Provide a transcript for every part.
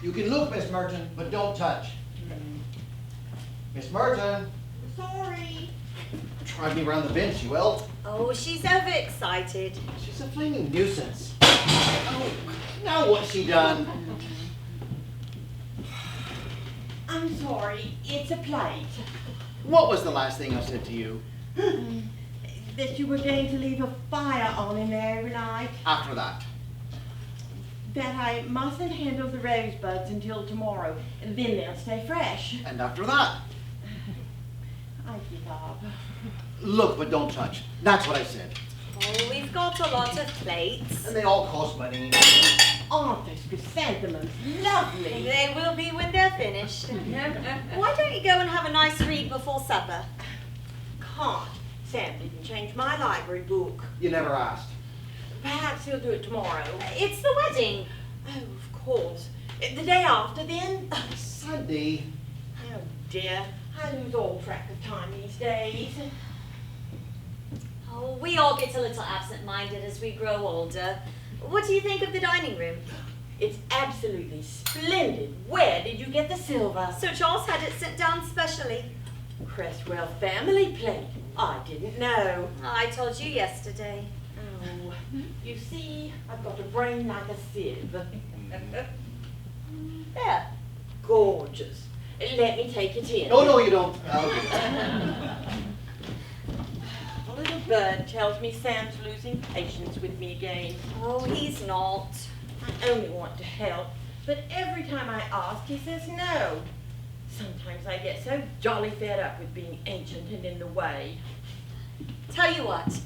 You can look, Miss Merton, but don't touch. Miss Merton. Sorry. Drive me around the bench, you will. Oh, she's overexcited. She's a flaming nuisance. Oh, now what's she done? I'm sorry. It's a plate. What was the last thing I said to you? That you were going to leave a fire on in there every night. After that? That I mustn't handle the rosebuds until tomorrow. Then they'll stay fresh. And after that? I give up. Look, but don't touch. That's what I said. Oh, we've got a lot of plates. And they all cost money. Aren't those chrysanthemums lovely? They will be when they're finished. Why don't you go and have a nice read before supper? Can't. Sam didn't change my library book. You never asked. Perhaps he'll do it tomorrow. It's the wedding. Oh, of course. The day after, then? Sunday. Oh, dear. I lose all track of time these days. Oh, we all get a little absent-minded as we grow older. What do you think of the dining room? It's absolutely splendid. Where did you get the silver? Sir Charles had it sent down specially. Cresswell family plate. I didn't know. I told you yesterday. Oh, you see, I've got a brain like a sieve. There. Gorgeous. Let me take it in. No, you don't. I'll do it. A little bird tells me Sam's losing patience with me again. Oh, he's not. I only want to help, but every time I ask, he says no. Sometimes I get so jolly fed up with being ancient and in the way. Tell you what,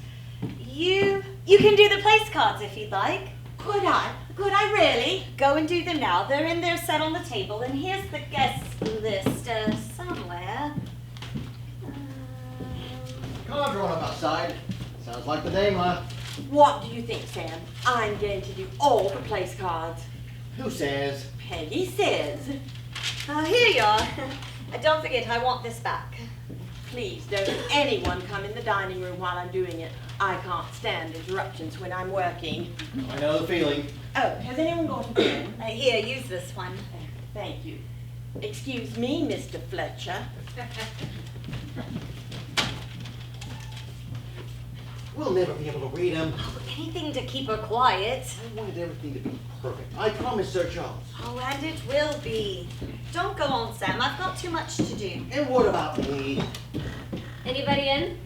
you can do the place cards if you'd like. Could I? Could I really? Go and do them now. They're in there set on the table, and here's the guest list somewhere. Cards are on up outside. Sounds like the Daimler. What do you think, Sam? I'm going to do all the place cards. Who says? Peggy says. Here you are. Don't forget, I want this back. Please don't let anyone come in the dining room while I'm doing it. I can't stand interruptions when I'm working. I know the feeling. Oh, has anyone got a pen? Here, use this one. Thank you. Excuse me, Mr. Fletcher. We'll never be able to read them. Oh, anything to keep her quiet. I wanted everything to be perfect. I promised Sir Charles. Oh, and it will be. Don't go on, Sam. I've got too much to do. And what about me? Anybody in?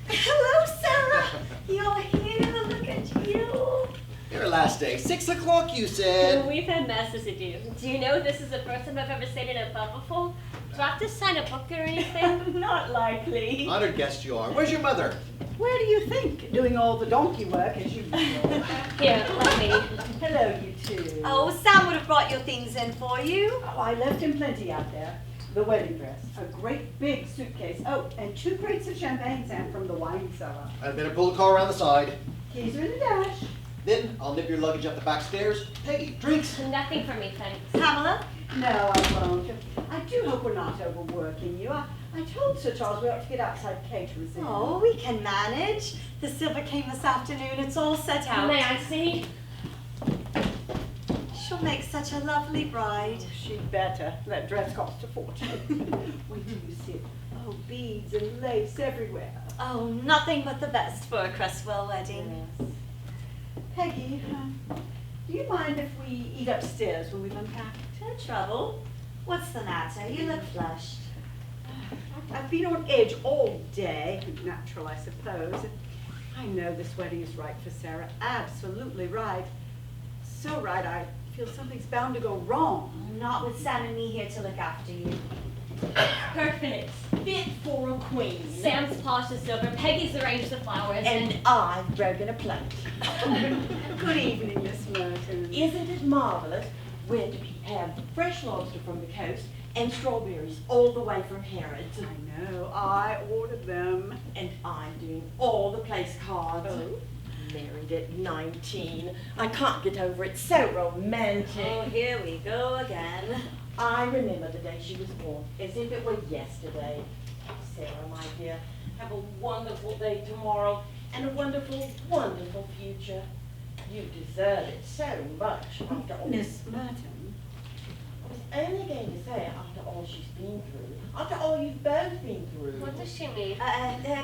Hello, Sarah. You're here. Look at you. Your last day, 6 o'clock, you Well, said. we've had masses to do. Do you know this is the first time I've ever stayed in a pub before? Do I have to sign a book or anything? Not likely. Honored guest you are. Where's your mother? Where do you think? Doing all the donkey work as usual. Here, let me. Hello, you two. Oh, Sam would have brought your things in for you. Oh, I left him plenty out there. The wedding dress, a great big suitcase. Oh, and 2 crates of champagne, Sam, from the wine cellar. I'd better pull the car around the side. Keys are in the dash. Then I'll nip your luggage up the back stairs. Peggy, drinks. Nothing for me, thanks. Pamela? No, I won't. I do hope we're not overworking you. I told Sir Charles we ought to get outside caterers in. Oh, we can manage. The silver came this afternoon. It's all set out. May I see? She'll make such a lovely bride. She'd better. That dress cost a fortune. Wait till you see it. Oh, beads and lace everywhere. Oh, nothing but the best for a Cresswell wedding. Yes. Peggy, do you mind if we eat upstairs when we've unpacked? No trouble. What's the matter? You look flushed. I've been on edge all day. Natural, I suppose. I know this wedding is right for Sarah. Absolutely right. So right, I feel something's bound to go wrong. Not with Sam and me here to look after you. Perfect. Fit for a queen. Sam's polished the silver, Peggy's arranged the flowers, And I've broken a plate. Good evening, Miss Merton. Isn't it marvelous? We're to have fresh lobster from the coast and strawberries all the way from Harrods. I know. I ordered them. And I'm doing all the place cards. Oh. Married at 19. I can't get over it. So romantic. Oh, here we go again. I remember the day she was born as if it were yesterday. Sarah, my dear, have a wonderful day tomorrow and a wonderful, wonderful future. You deserve it so much after all. Miss Merton, only going to say, after all she's been through, after all you've both been through. What does she mean?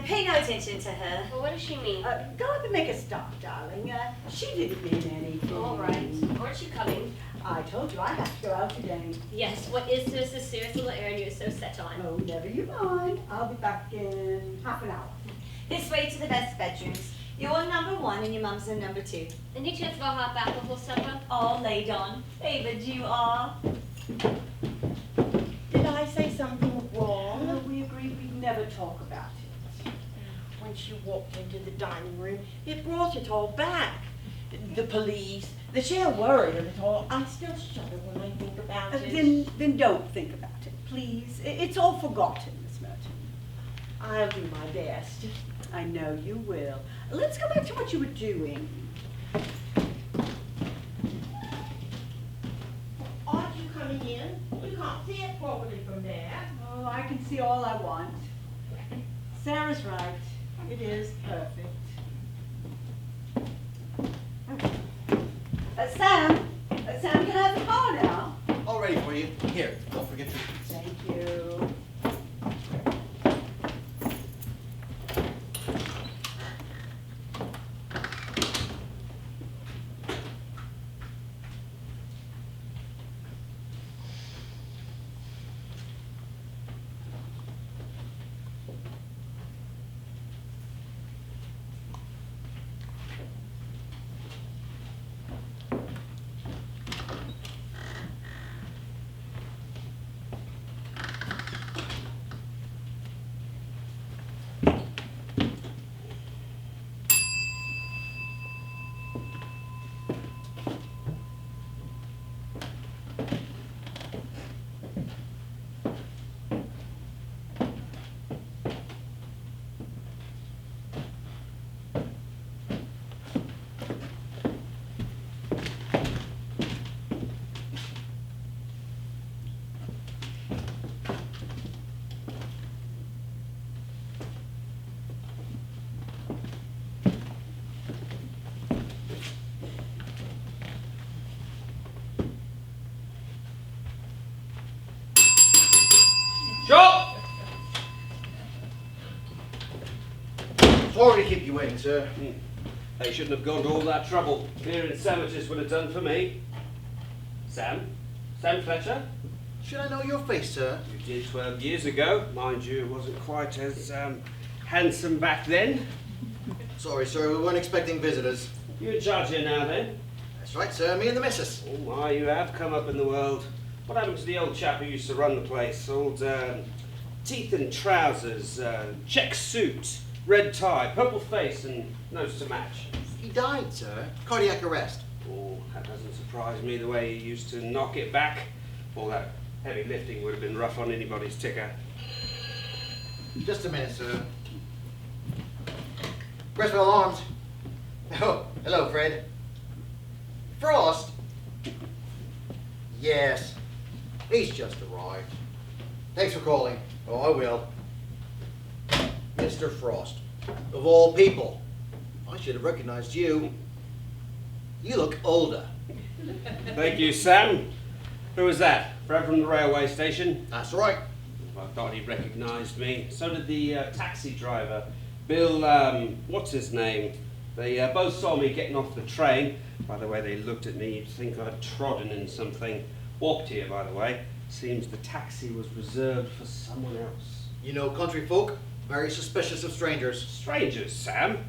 Pay no attention to her. Well, what does she mean? Go up and make a stop, darling. She didn't mean anything. All right. Aren't you coming? I told you I have to go out today. Yes, what is this serious little errand you're so set on? Oh, never you mind. I'll be back in half an hour. This way to the best bedrooms. You're number 1 and your mum's in number 2. Any chance of a hot bath before supper? All laid on. Favored you are. Did I say something wrong? We agreed we'd never talk about it. When she walked into the dining room, it brought it all back. The police, the sheer worry of it all. I still shudder when I think about it. Then don't think about it, please. It's all forgotten, Miss Merton. I'll do my best. I know you will. Let's go back to what you were doing. Aren't you coming in? You can't see it properly from there. Oh, I can see all I want. Sarah's right. It is perfect. Sam, can I have the car now? All ready for you. Here, don't forget your... Thank you. Shop! Sorry to keep you waiting, sir. They shouldn't have gone to all that trouble. Clearing sandwiches would have done for me. Sam? Sam Fletcher? Should I know your face, sir? You did 12 years ago. Mind you, it wasn't quite as handsome back then. Sorry, sir, we weren't expecting visitors. You're in charge here now, then? That's right, sir, me and the missus. Oh my, you have come up in the world. What happened to the old chap who used to run the place? Old teeth and trousers, check suit, red tie, purple face and nose to match. He died, sir. Cardiac arrest. Oh, that doesn't surprise me, the way he used to knock it back. All that heavy lifting would have been rough on anybody's ticker. Just a minute, sir. Where's my alarms? Oh, hello, Fred. Frost? Yes. He's just arrived. Thanks for calling. Oh, I will. Mr. Frost. Of all people. I should have recognized you. You look older. Thank you, Sam. Who was that? Fred from the railway station? That's right. I thought he recognised me. So did the taxi driver. Bill, what's his name? They both saw me getting off the train. By the way they looked at me, you'd think I'd trodden in something. Walked here, by the way. Seems the taxi was reserved for someone else. You know country folk, very suspicious of strangers. Strangers, Sam?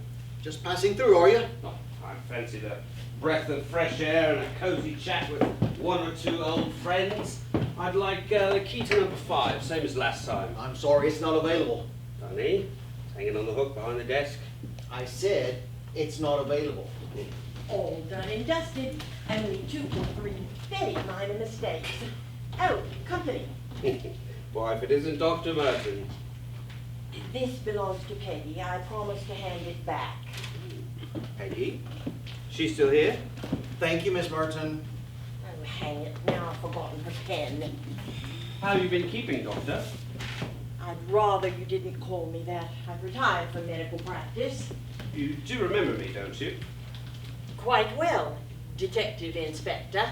Just passing through, are you? Oh, I fancy the breath of fresh air and a cosy chat with one or two old friends. I'd like the key to number 5, same as last time. I'm sorry, it's not available. Honey, hanging on the hook behind the desk. I said it's not available. All done and dusted. Only 2 or 3 very minor mistakes. Oh, company. Why, if it isn't Dr. Merton. This belongs to Peggy. I promised to hand it back. Peggy? She's still here? Thank you, Miss Merton. Oh, hang it. Now I've forgotten her pen. How have you been keeping, Doctor? I'd rather you didn't call me that. I've retired from medical practice. You do remember me, don't you? Quite well, Detective Inspector.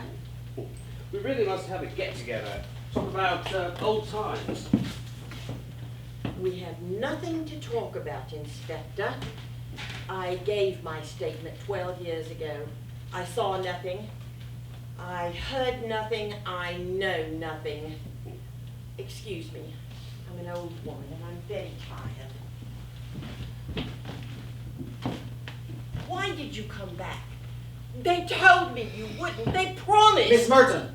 We really must have a get-together. Talk about old times. We have nothing to talk about, Inspector. I gave my statement 12 years ago. I saw nothing. I heard nothing. I know nothing. Excuse me. I'm an old woman and I'm very tired. Why did you come back? They told me you wouldn't. They promised. Miss Merton!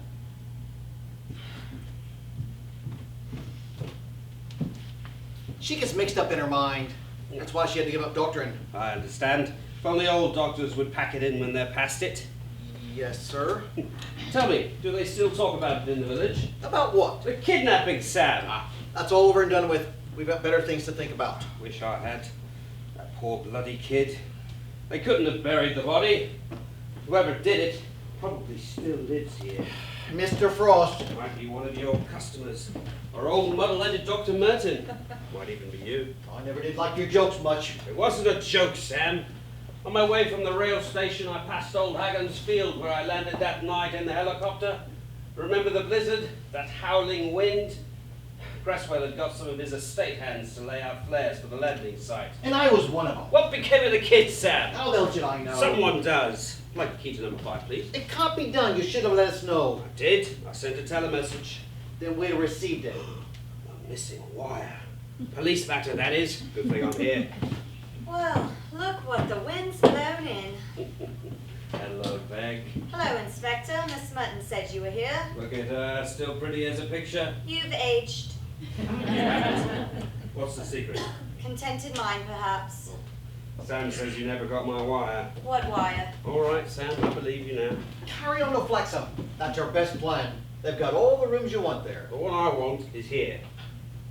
She gets mixed up in her mind. That's why she had to give up doctoring. I understand. If only old doctors would pack it in when they're past it. Yes, sir. Tell me, do they still talk about it in the village? About what? The kidnapping, Sam. That's all over and done with. We've got better things to think about. Wish I had. That poor bloody kid. They couldn't have buried the body. Whoever did it probably still lives here. Mr. Frost. Might be one of your customers. Or old muddle-headed Dr. Merton. Might even be you. I never did like your jokes much. It wasn't a joke, Sam. On my way from the rail station, I passed old Hagen's field where I landed that night in the helicopter. Remember the blizzard? That howling wind? Cresswell had got some of his estate hands to lay out flares for the landing site. And I was one of them. What became of the kid, Sam? How the hell should I know? Someone does. I'd like the key to number 5, please. It can't be done. You should have let us know. I did. I sent a telemessage. Then we'd have received it. A missing wire. Police matter, that is. Good thing I'm here. Well, look what the wind's blown in. Hello, Peg. Hello, Inspector. Miss Merton said you were here. Look at her, still pretty as a picture. You've aged. What's the secret? Contented mind, perhaps. Sam says you never got my wire. What wire? All right, Sam, I believe you now. Carry on to Flexum. That's our best plan. They've got all the rooms you want there. But what I want is here.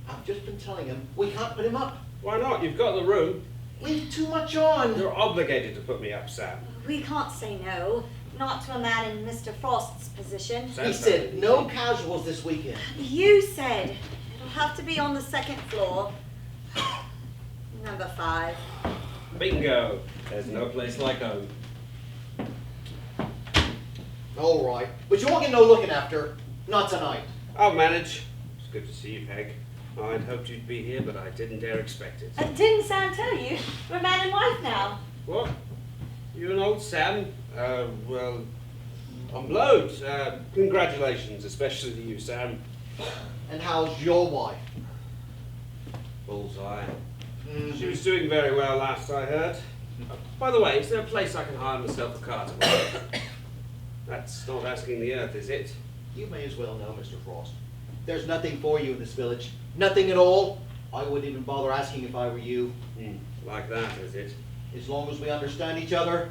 I've just been telling him we can't put him up. Why not? You've got the room. We've too much on. You're obligated to put me up, Sam. We can't say no. Not to a man in Mr. Frost's position. Sam He said no casuals this weekend. You said it'll have to be on the second floor. Number 5. Bingo. There's no place like home. All right. But you won't get no looking after. Not tonight. I'll manage. It's good to see you, Peg. I'd hoped you'd be here, but I didn't dare expect it. Didn't Sam tell you? We're man and wife now. What? You and old Sam? Well, I'm blowed. Congratulations, especially to you, Sam. And how's your wife? Bullseye. She was doing very well last I heard. By the way, is there a place I can hire myself a car to work? That's not asking the earth, is it? You may as well know, Mr. Frost. There's nothing for you in this village. Nothing at all. I wouldn't even bother asking if I were you. Like that, is it? As long as we understand each other,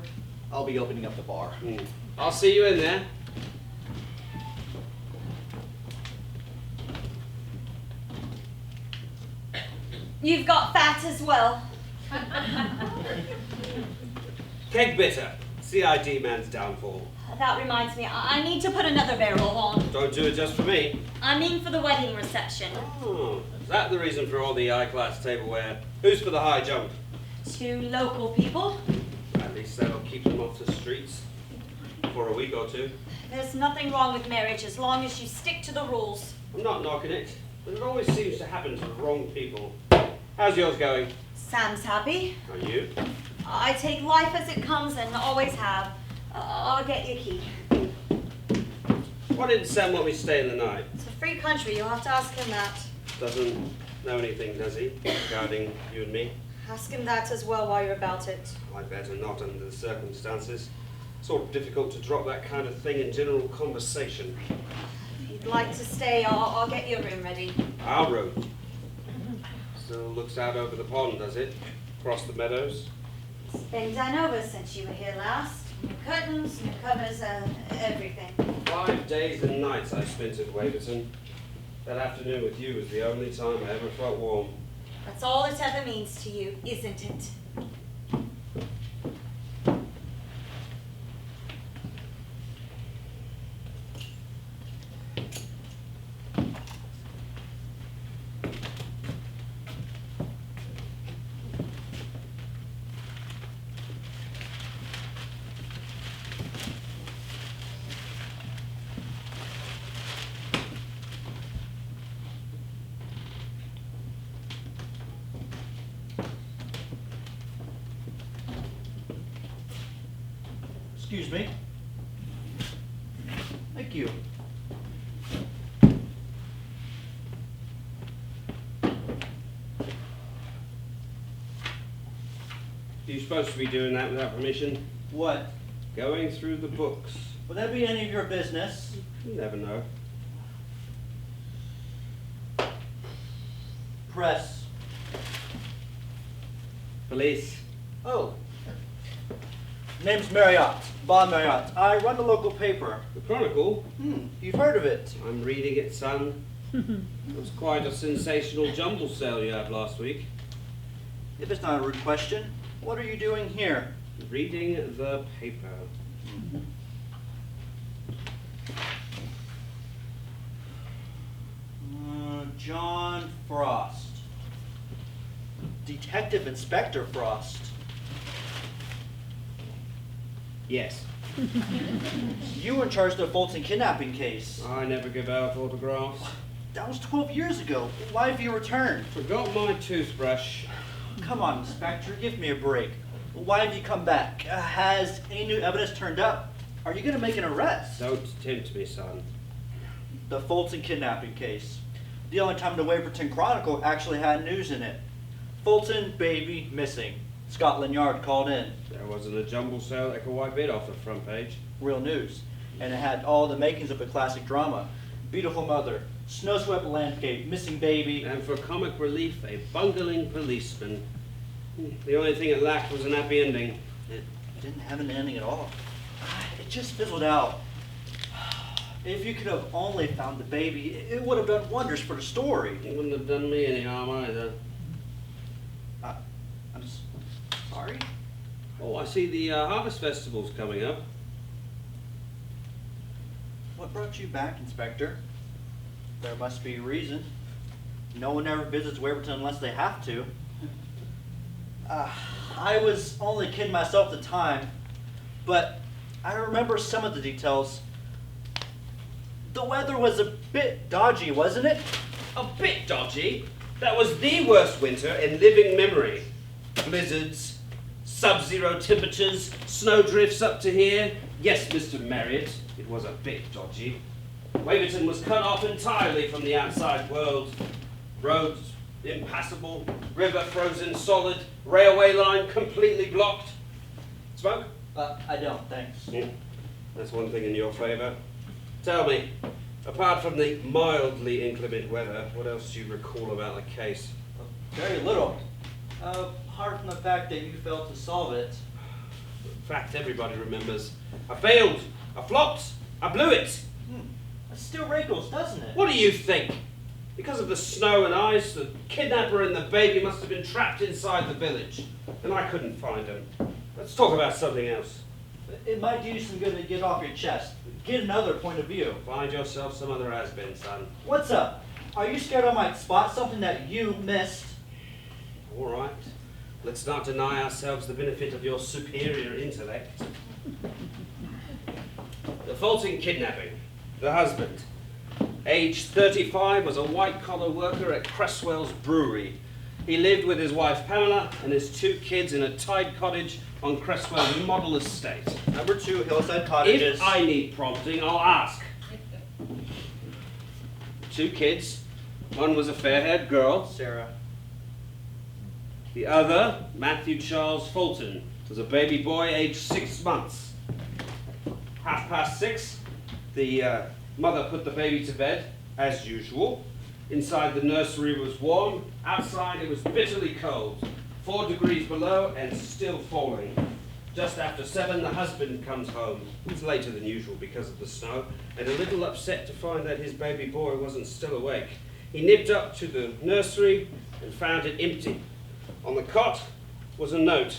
I'll be opening up the bar. I'll see you in there. You've got fat as well. Keg bitter. CID man's downfall. That reminds me, I need to put another barrel on. Don't do it just for me. I mean for the wedding reception. Oh, is that the reason for all the high-class tableware? Who's for the high jump? 2 local people. At least that'll keep them off the streets for a week or two. There's nothing wrong with marriage as long as you stick to the rules. I'm not knocking it, but it always seems to happen to the wrong people. How's yours going? Sam's happy. Are you? I take life as it comes and always have. I'll get your key. Why didn't Sam want me to stay in the night? It's a free country, you'll have to ask him that. Doesn't know anything, does he, regarding you and me? Ask him that as well while you're about it. I better not under the circumstances. Sort of difficult to drop that kind of thing in general conversation. If you'd like to stay, I'll get your room ready. Our road. Still looks out over the pond, does it? Across the meadows? It's been done over since you were here last. New curtains, new covers, everything. 5 days and nights I spent at Waverton. That afternoon with you was the only time I ever felt warm. That's all it ever means to you, isn't it? Excuse me. Thank you. You're supposed to be doing that without permission? What? Going through the books. Would that be any of your business? You never know. Press. Police. Oh. Name's Marriott. Bob Marriott. I run the local paper. The Chronicle? You've heard of it. I'm reading it, son. It was quite a sensational jumble sale you had last week. If it's not a rude question, what are you doing here? Reading the paper. John Frost. Detective Inspector Frost. Yes. You were in charge of the Fulton kidnapping case. I never give out autographs. That was 12 years ago. Why have you returned? Forgot my toothbrush. Come on, Inspector, give me a break. Why have you come back? Has any new evidence turned up? Are you going to make an arrest? Don't tempt me, son. The Fulton kidnapping case. The only time the Waverton Chronicle actually had news in it. Fulton baby missing. Scotland Yard called in. There wasn't a jumble sale that could wipe it off the front page. Real news. And it had all the makings of a classic drama. Beautiful mother, snow-swept landscape, missing baby. And for comic relief, a bungling policeman. The only thing it lacked was an happy ending. It didn't have an ending at all. It just fizzled out. If you could have only found the baby, it would have done wonders for the story. It wouldn't have done me any harm either. I'm sorry? Oh, I see the Harvest Festival's coming up. What brought you back, Inspector? There must be a reason. No one ever visits Waverton unless they have to. I was only kidding myself at the time, but I remember some of the details. The weather was a bit dodgy, wasn't it? A bit dodgy. That was the worst winter in living memory. Blizzards, sub-zero temperatures, snow drifts up to here. Yes, Mr. Marriott, it was a bit dodgy. Waverton was cut off entirely from the outside world. Roads impassable, river frozen solid, railway line completely blocked. Smoke? I don't, thanks. That's one thing in your favour. Tell me, apart from the mildly inclement weather, what else do you recall about the case? Very little. Apart from the fact that you failed to solve it. In fact, everybody remembers. I failed, I flopped, I blew it. It still wrinkles, doesn't it? What do you think? Because of the snow and ice, the kidnapper and the baby must have been trapped inside the village, and I couldn't find them. Let's talk about something else. It might do you some good to get off your chest. Get another point of view. Find yourself some other has-been, son. What's up? Are you scared I might spot something that you missed? All right. Let's not deny ourselves the benefit of your superior intellect. The Fulton kidnapping. The husband. Age 35, was a white-collar worker at Cresswell's brewery. He lived with his wife Pamela and his 2 kids in a tied cottage on Cresswell's model estate. Number 2, Hillside Cottages. If I need prompting, I'll ask. 2 kids. One was a fair-haired girl. Sarah. The other, Matthew Charles Fulton, was a baby boy aged 6 months. 6:30, the mother put the baby to bed, as usual. Inside the nursery was warm. Outside it was bitterly cold. 4 degrees below and still falling. Just after 7, the husband comes home. It's later than usual because of the snow, and a little upset to find that his baby boy wasn't still awake. He nipped up to the nursery and found it empty. On the cot was a note.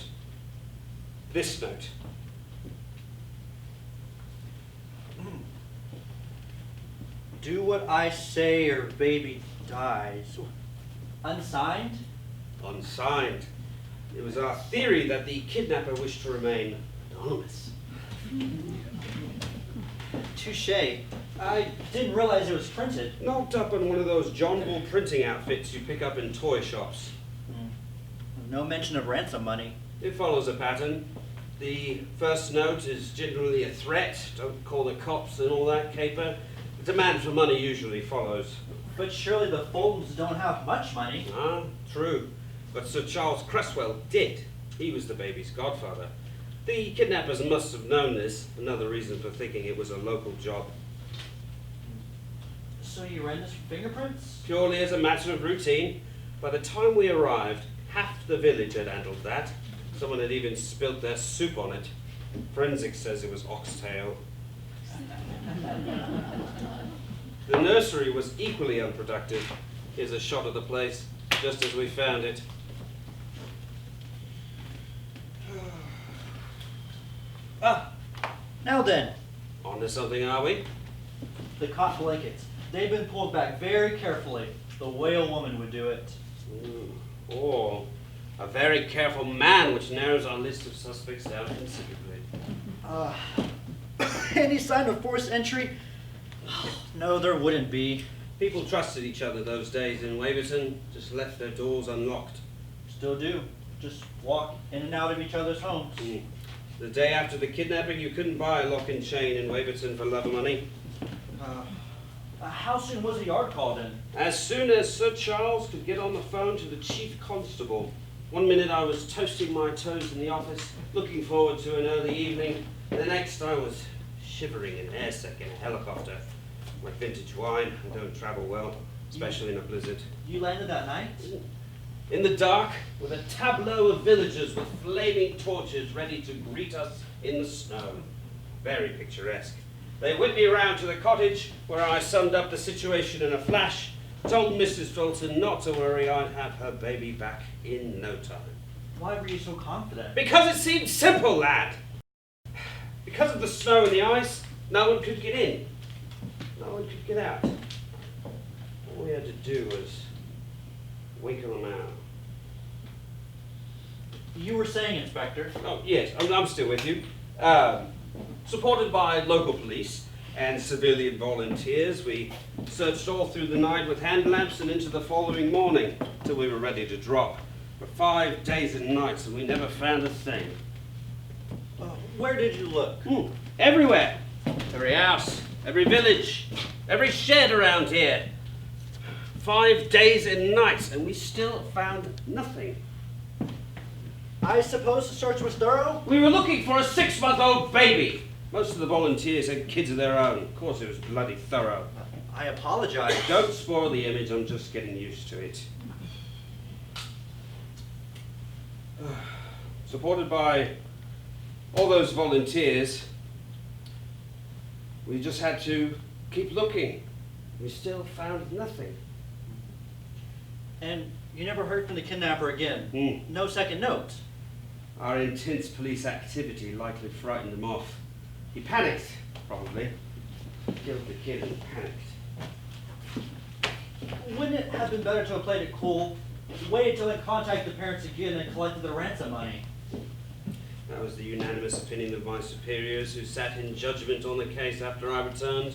This note. Do what I say or baby dies. Unsigned? Unsigned. It was our theory that the kidnapper wished to remain anonymous. Touche. I didn't realize it was printed. Knocked up on one of those John Bull printing outfits you pick up in toy shops. No mention of ransom money. It follows a pattern. The first note is generally a threat, don't call the cops and all that caper. The demand for money usually follows. But surely the Fultons don't have much money. Ah, true. But Sir Charles Cresswell did. He was the baby's godfather. The kidnappers must have known this, another reason for thinking it was a local job. So you ran this fingerprints? Purely as a matter of routine. By the time we arrived, half the village had handled that. Someone had even spilt their soup on it. Forensics says it was oxtail. The nursery was equally unproductive. Here's a shot of the place, just as we found it. Ah, now then, On to something, are we? the cotton blankets. They've been pulled back very carefully, the way a woman would do it. Or a very careful man, which narrows our list of suspects down considerably. Any sign of forced entry? No, there wouldn't be. People trusted each other those days in Waverton, just left their doors unlocked. Still do. Just walk in and out of each other's homes. The day after the kidnapping, you couldn't buy a lock and chain in Waverton for love of money. How soon was the yard called in? As soon as Sir Charles could get on the phone to the chief constable. One minute I was toasting my toes in the office, looking forward to an early evening. The next I was shivering in airsick in a helicopter. My vintage wine, I don't travel well, especially in a blizzard. You landed that night? In the dark, with a tableau of villagers with flaming torches ready to greet us in the snow. Very picturesque. They whipped me around to the cottage, where I summed up the situation in a flash, told Mrs. Fulton not to worry, I'd have her baby back in no time. Why were you so confident? Because it seemed simple, lad. Because of the snow and the ice, no one could get in. No one could get out. All we had to do was wink them out. You were saying, Inspector. Oh, yes, I'm still with you. Supported by local police and civilian volunteers, we searched all through the night with hand lamps and into the following morning till we were ready to drop. For 5 days and nights, and we never found a thing. Where did you look? Everywhere. Every house, every village, every shed around here. 5 days and nights, and we still found nothing. I suppose the search was thorough? We were looking for a 6-month-old baby. Most of the volunteers had kids of their own. Of course, it was bloody thorough. I apologize. Don't spoil the image, I'm just getting used to it. Supported by all those volunteers, we just had to keep looking. We still found nothing. And you never heard from the kidnapper again? No second note? Our intense police activity likely frightened him off. He panicked, probably. Killed the kid and panicked. Wouldn't it have been better to have played it cool, waited till they contacted the parents again and collected their ransom money? That was the unanimous opinion of my superiors, who sat in judgment on the case after I returned.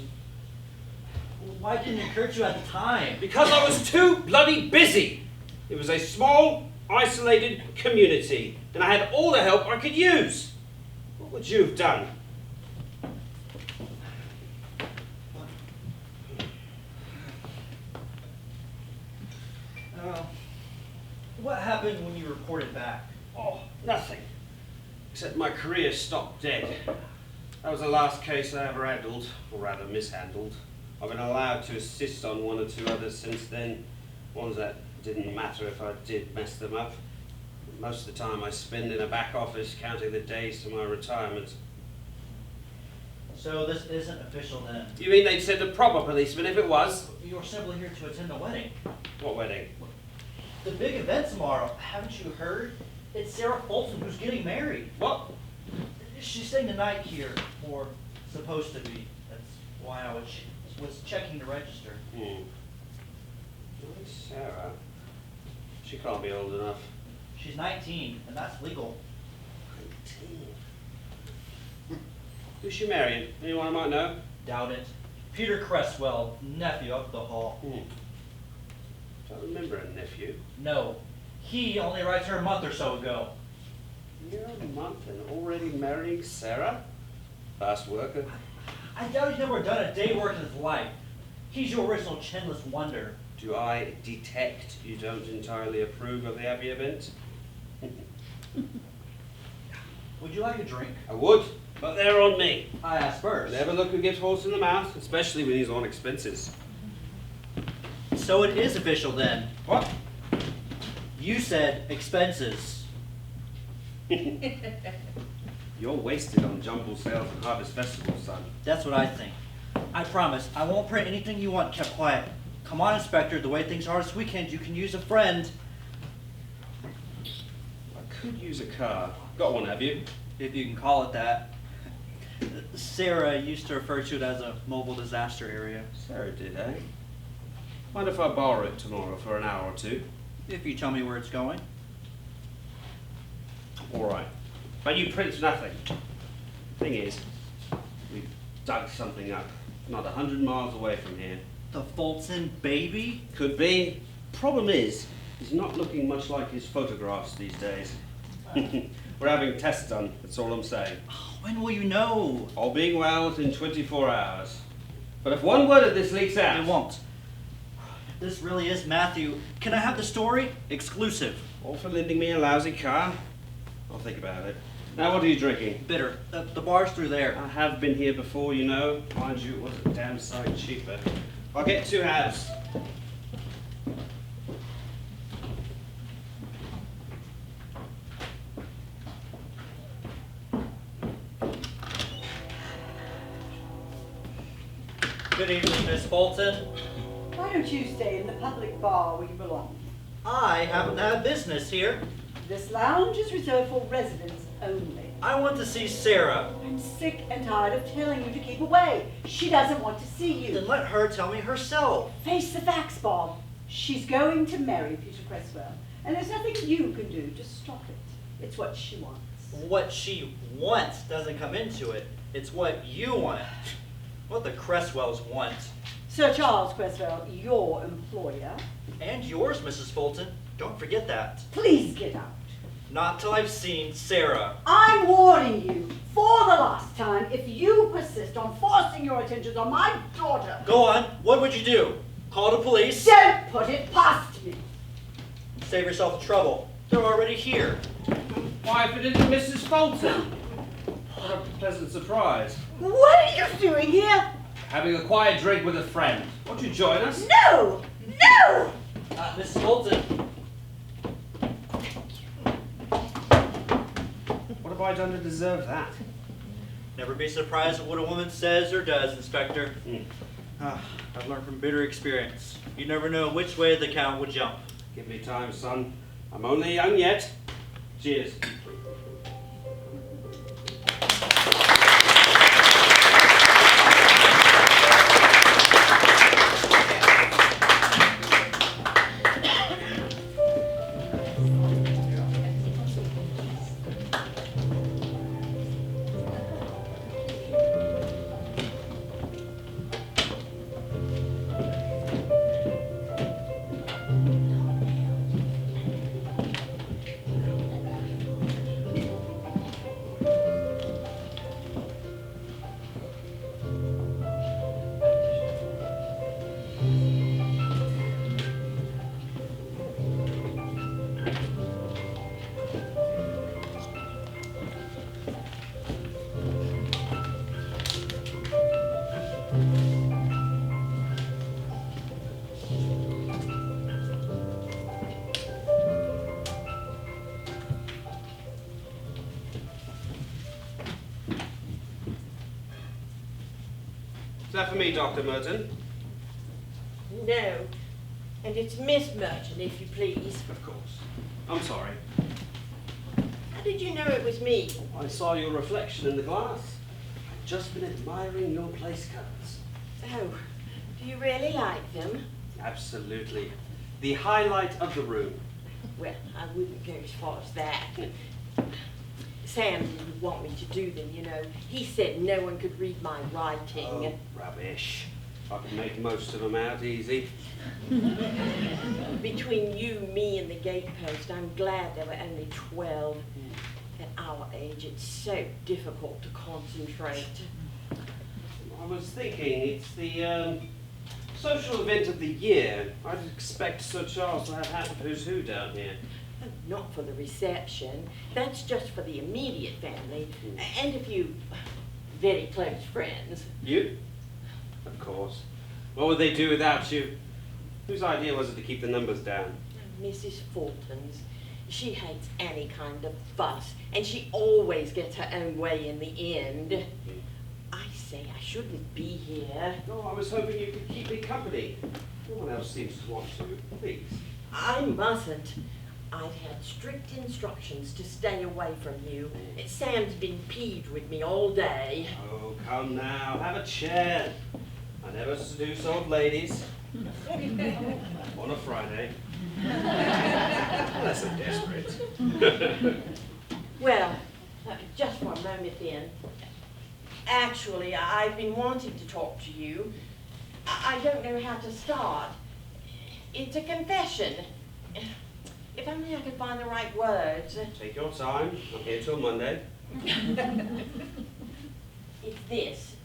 Why didn't it occur to you at the time? Because I was too bloody busy. It was a small, isolated community, and I had all the help I could use. What would you have done? What happened when you reported back? Oh, nothing. Except my career stopped dead. That was the last case I ever handled, or rather mishandled. I've been allowed to assist on 1 or 2 others since then. Ones that didn't matter if I did mess them up. Most of the time I spend in a back office counting the days to my retirement. So this isn't official then? You mean they'd send a proper policeman if it was? You're simply here to attend the wedding. What wedding? The big event tomorrow. Haven't you heard? It's Sarah Fulton who's getting married. What? She's staying the night here, or supposed to be. That's why I was checking the register. Sarah. She can't be old enough. She's 19, and that's legal. 19. Who's she marrying? Anyone I might know? Doubt it. Peter Cresswell, nephew up the hall. Don't remember a nephew. No, he only arrived here a month or so ago. You're a month and already marrying Sarah? Fast worker. I doubt he's never done a day work in his life. He's your original chinless wonder. Do I detect you don't entirely approve of the Abbey event? Would you like a drink? I would, but they're on me. I asked first. Never look a gift horse in the mouth, especially when he's on expenses. So it is official then. What? You said expenses. You're wasted on jumble sales and harvest festivals, son. That's what I think. I promise, I won't print anything you want kept quiet. Come on, Inspector, the way things are this weekend, you can use a friend. I could use a car. Got one, have you? If you can call it that. Sarah used to refer to it as a mobile disaster area. Sarah did, eh? Mind if I borrow it tomorrow for an hour or two? If you tell me where it's going. All right. But you print nothing. Thing is, we've dug something up, not 100 miles away from here. The Fulton baby? Could be. Problem is, he's not looking much like his photographs these days. We're having tests done, that's all I'm saying. When will you know? All being well within 24 hours. But if one word of this leaks out... It won't. This really is Matthew. Can I have the story? Exclusive. All for lending me a lousy car? I'll think about it. Now what are you drinking? Bitter. The bar's through there. I have been here before, you know. Mind you, it was a damn sight cheaper. I'll get 2 halves. Good evening, Miss Fulton. Why don't you stay in the public bar where you belong? I happen to have business here. This lounge is reserved for residents only. I want to see Sarah. I'm sick and tired of telling you to keep away. She doesn't want to see you. Then let her tell me herself. Face the facts, Bob. She's going to marry Peter Cresswell, and there's nothing you can do to stop it. It's what she wants. What she wants doesn't come into it. It's what you want. What the Cresswells want. Sir Charles Cresswell, your employer. And yours, Mrs. Fulton. Don't forget that. Please get out. Not till I've seen Sarah. I'm warning you, for the last time, if you persist on forcing your attentions on my daughter. Go on. What would you do? Call the police? Don't put it past me. Save yourself the trouble. They're already here. Why, if it isn't Mrs. Fulton? What a pleasant surprise. What are you doing here? Having a quiet drink with a friend. Won't you join us? No! No! Mrs. Fulton. What have I done to deserve that? Never be surprised at what a woman says or does, Inspector. Mm. I've learned from bitter experience. You never know which way the cow will jump. Give me time, son. I'm only young yet. Cheers. Is that for me, Dr. Merton? No. And it's Miss Merton, if you please. Of course. I'm sorry. How did you know it was me? I saw your reflection in the glass. I've just been admiring your place cards. Oh, do you really like them? Absolutely. The highlight of the room. Well, I wouldn't go as far as that. Sam didn't want me to do them, you know. He said no one could read my writing. Oh, rubbish. I can make most of them out easy. Between you, me, and the gatepost, I'm glad there were only 12. And our age, it's so difficult to concentrate. I was thinking, it's the social event of the year. I'd expect Sir Charles to have half of who's who down here. Oh, not for the reception. That's just for the immediate family and a few very close friends. You? Of course. What would they do without you? Whose idea was it to keep the numbers down? Mrs. Fulton's. She hates any kind of fuss, and she always gets her own way in the end. I say I shouldn't be here. No, I was hoping you could keep me company. No one else seems to want to. Please. I mustn't. I've had strict instructions to stay away from you. Sam's been peeved with me all day. Oh, come now. Have a chair. I never seduce old ladies. On a Friday. Unless I'm desperate. Well, just for a moment then. Actually, I've been wanting to talk to you. I don't know how to start. It's a confession. If only I could find the right words. Take your time. I'm here till Monday. It's this.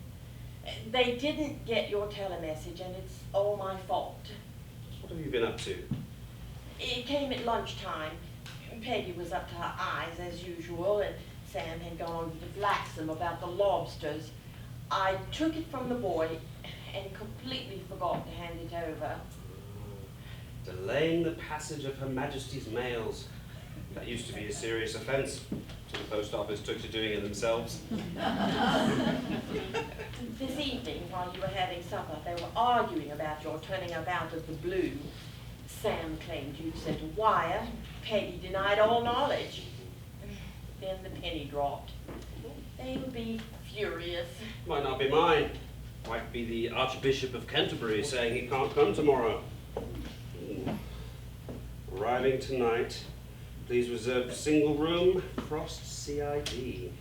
They didn't get your telemessage, and it's all my fault. What have you been up to? It came at lunchtime. Peggy was up to her eyes as usual, and Sam had gone to flax them about the lobsters. I took it from the boy and completely forgot to hand it over. Delaying the passage of Her Majesty's mails. That used to be a serious offence, till the post office took to doing it themselves. This evening, while you were having supper, they were arguing about your turning up out of the blue. Sam claimed you sent a wire. Peggy denied all knowledge. Then the penny dropped. They'll be furious. Might not be mine. Might be the Archbishop of Canterbury saying he can't come tomorrow. Arriving tonight. Please reserve single room, Frost CID.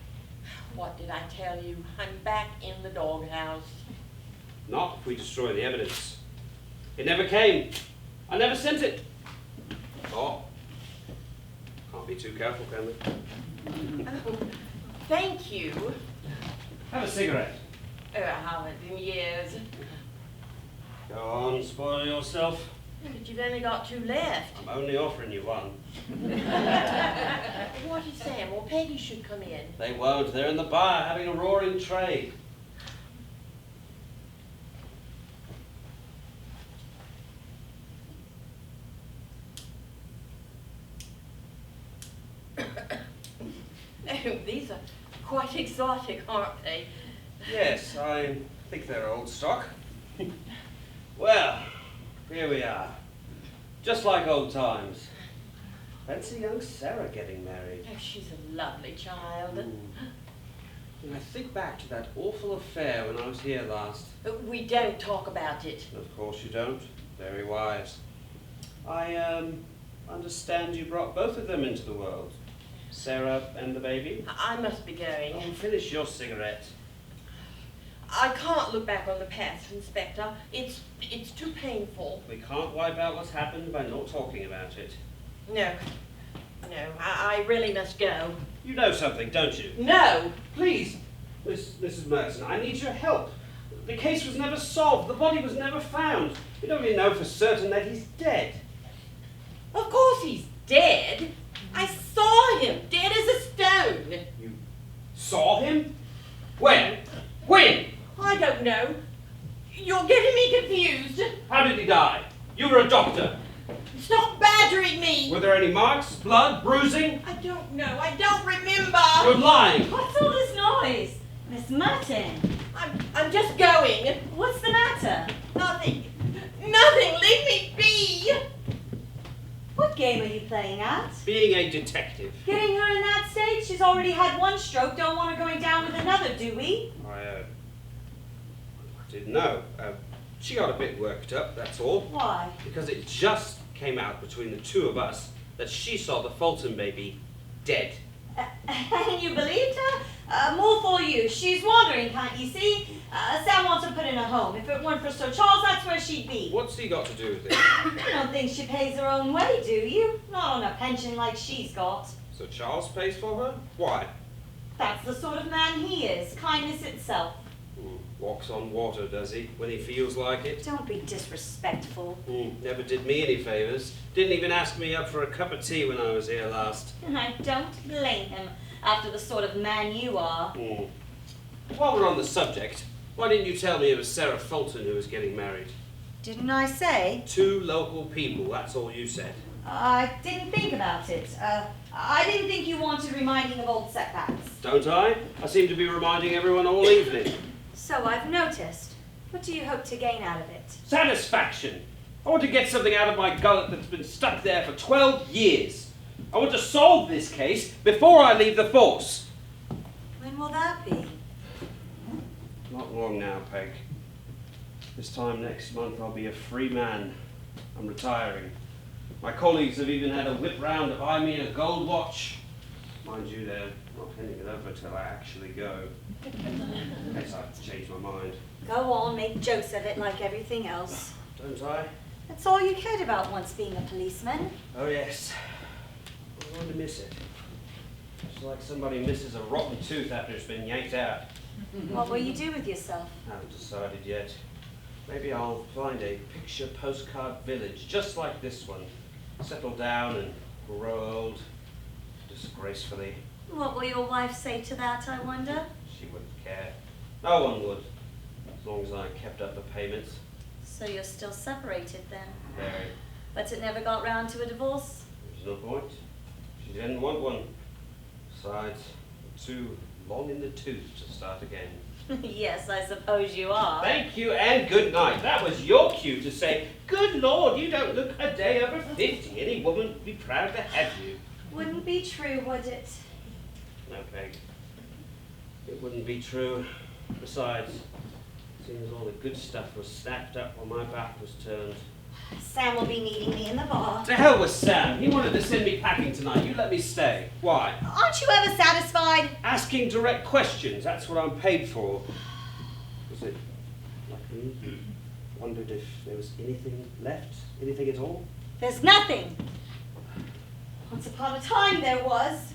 What did I tell you? I'm back in the doghouse. Not if we destroy the evidence. It never came. I never sent it. Oh. Can't be too careful, can we? Oh, thank you. Have a cigarette. Oh, I haven't in years. Go on, spoil yourself. But you've only got 2 left. I'm only offering you one. What is Sam or Peggy should come in? They won't. They're in the bar having a roaring trade. Oh, these are quite exotic, aren't they? Yes, I think they're old stock. Well, here we are. Just like old times. Fancy young Sarah getting married. Oh, she's a lovely child. When I think back to that awful affair when I was here last. We don't talk about it. Of course you don't. Very wise. I understand you brought both of them into the world. Sarah and the baby. I must be going. Oh, finish your cigarette. I can't look back on the past, Inspector. It's too painful. We can't wipe out what's happened by not talking about it. No. No, I really must go. You know something, don't you? No! Please, Mrs. Merton, I need your help. The case was never solved. The body was never found. We don't even know for certain that he's dead. Of course he's dead. I saw him, dead as a stone. You saw him? When? When? I don't know. You're getting me confused. How did he die? You were a doctor. Stop badgering me. Were there any marks, blood, bruising? I don't know. I don't remember. You're lying. What's all this noise? Miss Merton, I'm just going. what's the matter? Nothing. Nothing. Leave me be. What game are you playing at? Being a detective. Getting her in that state? She's already had 1 stroke, don't want her going down with another, do we? I didn't know. She got a bit worked up, that's all. Why? Because it just came out between the 2 of us that she saw the Fulton baby dead. And you believed her? More for you. She's wandering, can't you see? Sam wants her put in a home. If it weren't for Sir Charles, that's where she'd be. What's he got to do with it? You don't think she pays her own way, do you? Not on a pension like she's got. So Charles pays for her? Why? That's the sort of man he is. Kindness itself. Walks on water, does he, when he feels like it? Don't be disrespectful. Never did me any favours. Didn't even ask me up for a cup of tea when I was here last. And I don't blame him, after the sort of man you are. While we're on the subject, why didn't you tell me it was Sarah Fulton who was getting married? Didn't I say? 2 local people, that's all you said. I didn't think about it. I didn't think you wanted reminding of old setbacks. Don't I? I seem to be reminding everyone all evening. So I've noticed. What do you hope to gain out of it? Satisfaction. I want to get something out of my gullet that's been stuck there for 12 years. I want to solve this case before I leave the force. When will that be? Not long now, Peg. This time next month I'll be a free man. I'm retiring. My colleagues have even had a whip round to buy me a gold watch. Mind you, they're not handing it over till I actually go. Guess I've changed my mind. Go on, make jokes of it like everything else. Don't I? That's all you cared about once being a policeman. Oh yes. I'm going to miss it. It's like somebody misses a rotten tooth after it's been yanked out. What will you do with yourself? Haven't decided yet. Maybe I'll find a picture postcard village just like this one. Settle down and grow old disgracefully. What will your wife say to that, I wonder? She wouldn't care. No one would. As long as I kept up the payments. So you're still separated then? Very. But it never got round to a divorce? There's no point. She didn't want one. Besides, I'm too long in the tooth to start again. Yes, I suppose you are. Thank you and good night. That was your cue to say, good Lord, you don't look a day over 50. Any woman would be proud to have you. Wouldn't be true, would it? No, Peg. It wouldn't be true. Besides, seeing as all the good stuff was snapped up while my back was turned. Sam will be meeting me in the bar. To hell with Sam. He wanted to send me packing tonight. You let me stay. Why? Aren't you ever satisfied? Asking direct questions. That's what I'm paid for. Was it like me? Wondered if there was anything left? Anything at all? There's nothing. Once upon a time there was.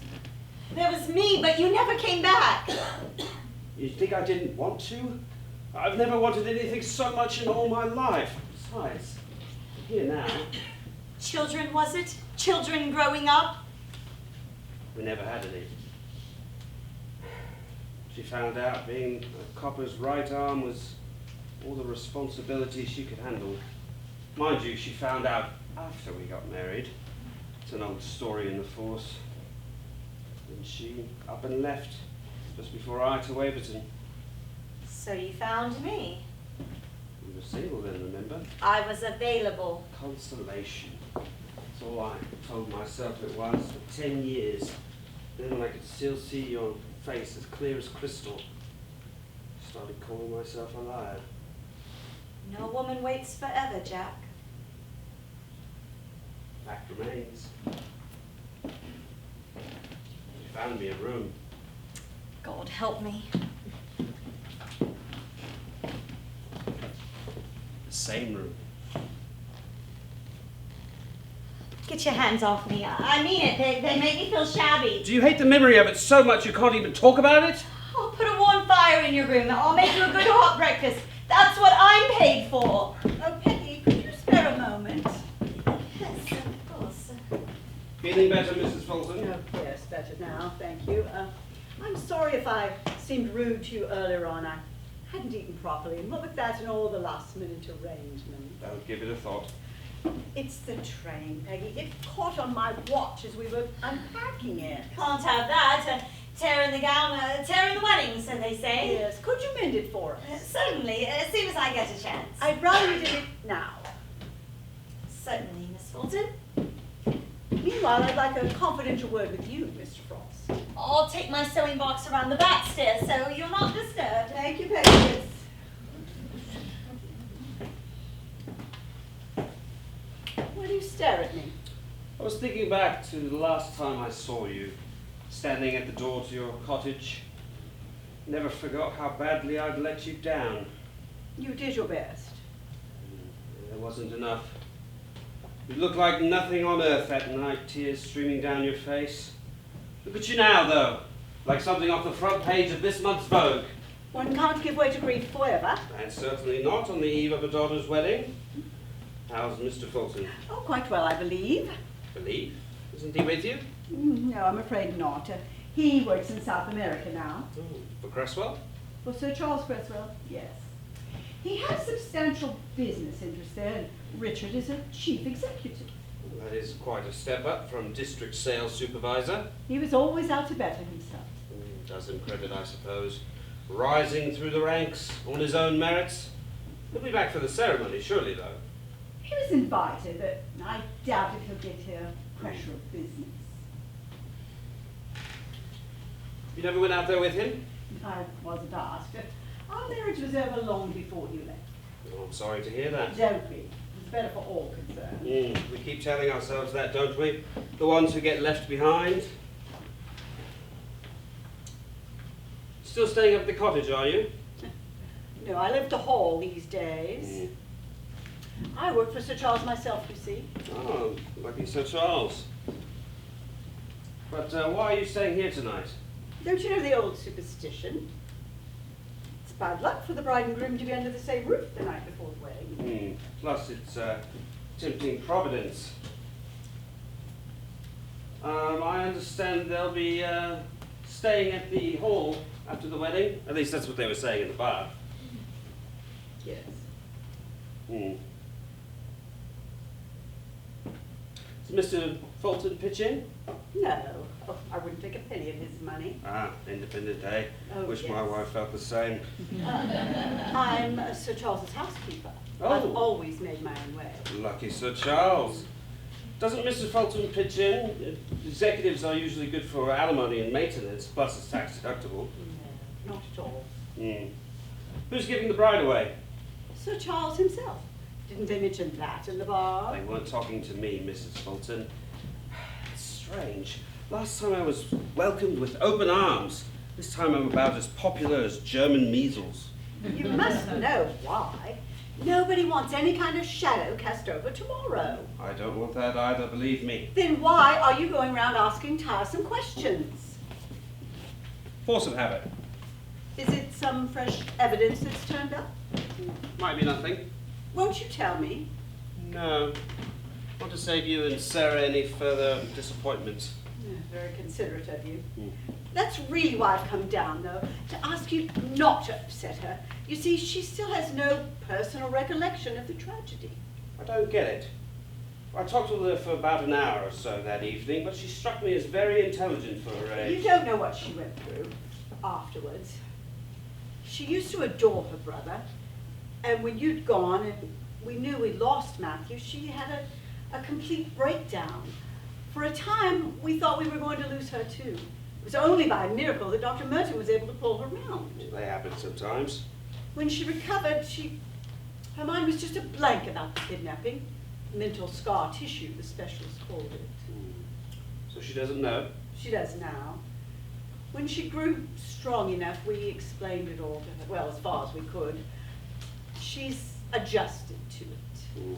There was me, but you never came back. You think I didn't want to? I've never wanted anything so much in all my life. Besides, I'm here now. Children, was it? Children growing up? We never had any. She found out being a copper's right arm was all the responsibility she could handle. Mind you, she found out after we got married. It's an old story in the force. And she up and left just before I to Waverton. So you found me. You were single then, remember? I was available. Consolation. That's all I told myself it was for 10 years. Then when I could still see your face as clear as crystal, I started calling myself a liar. No woman waits forever, Jack. Fact remains. You found me a room. God help me. The same room. Get your hands off me. I mean it. They make me feel shabby. Do you hate the memory of it so much you can't even talk about it? I'll put a warm fire in your room. I'll make you a good hot breakfast. That's what I'm paid for. Oh, Peggy, could you spare a moment? Yes, of course. Feeling better, Mrs. Fulton? Oh, yes, better now, thank you. I'm sorry if I seemed rude to you earlier on. I hadn't eaten properly, and what with that and all the last-minute arrangements. Don't give it a thought. It's the train, Peggy. It caught on my watch as we were unpacking it. Can't have that. Tearing the gown, tearing the wedding, so they say. Yes, could you mend it for us? Certainly, as soon as I get a chance. I'd rather you did it now. Certainly, Miss Fulton. Meanwhile, I'd like a confidential word with you, Mr. Frost. I'll take my sewing box around the back stairs, so you're not disturbed. Thank you, Peggy. Why do you stare at me? I was thinking back to the last time I saw you, standing at the door to your cottage. Never forgot how badly I'd let you down. You did your best. There wasn't enough. You looked like nothing on earth that night, tears streaming down your face. Look at you now, though. Like something off the front page of this month's Vogue. One can't give way to grief forever. And certainly not on the eve of a daughter's wedding. How's Mr. Fulton? Oh, quite well, I believe. Believe? Isn't he with you? No, I'm afraid not. He works in South America now. Oh, for Cresswell? For Sir Charles Cresswell, yes. He has substantial business interests there, and Richard is a chief executive. That is quite a step up from district sales supervisor. He was always out to better himself. Does him credit, I suppose. Rising through the ranks on his own merits. He'll be back for the ceremony, surely, though. He was invited, but I doubt if he'll get here. Pressure of business. You never went out there with him? I wasn't asked. Our marriage was over long before you left. Oh, I'm sorry to hear that. Don't be. It's better for all concerned. We keep telling ourselves that, don't we? The ones who get left behind. Still staying up at the cottage, are you? No, I live at the hall these days. I work for Sir Charles myself, you see. Oh, lucky Sir Charles. But why are you staying here tonight? Don't you know the old superstition? It's bad luck for the bride and groom to be under the same roof the night before the wedding. Plus, it's tempting providence. I understand they'll be staying at the hall after the wedding. At least that's what they were saying in the bar. Yes. Does Mr. Fulton pitch in? No. Oh, I wouldn't take a penny of his money. Ah, Independent Day. Oh, Wish yes. my wife felt the same. I'm Sir Charles's housekeeper. Oh. I've always made my own way. Lucky Sir Charles. Doesn't Mr. Fulton pitch in? Executives are usually good for alimony and maintenance, plus it's tax deductible. No, not at all. Who's giving the bride away? Sir Charles himself. Didn't they mention that in the bar? They weren't talking to me, Mrs. Fulton. It's strange. Last time I was welcomed with open arms. This time I'm about as popular as German measles. You must know why. Nobody wants any kind of shadow cast over tomorrow. I don't want that either, believe me. Then why are you going around asking tiresome questions? Force of habit. Is it some fresh evidence that's turned up? Might be nothing. Won't you tell me? No. Want to save you and Sarah any further disappointment. Very considerate of you. That's really why I've come down, though, to ask you not to upset her. You see, she still has no personal recollection of the tragedy. I don't get it. I talked with her for about an hour or so that evening, but she struck me as very intelligent for her age. You don't know what she went through afterwards. She used to adore her brother, and when you'd gone and we knew we'd lost Matthew, she had a complete breakdown. For a time, we thought we were going to lose her too. It was only by a miracle that Dr. Merton was able to pull her round. They happen sometimes. When she recovered, her mind was just a blank about the kidnapping. Mental scar tissue, the specialist called it. So she doesn't know? She does now. When she grew strong enough, we explained it all to her, well, as far as we could. She's adjusted to it.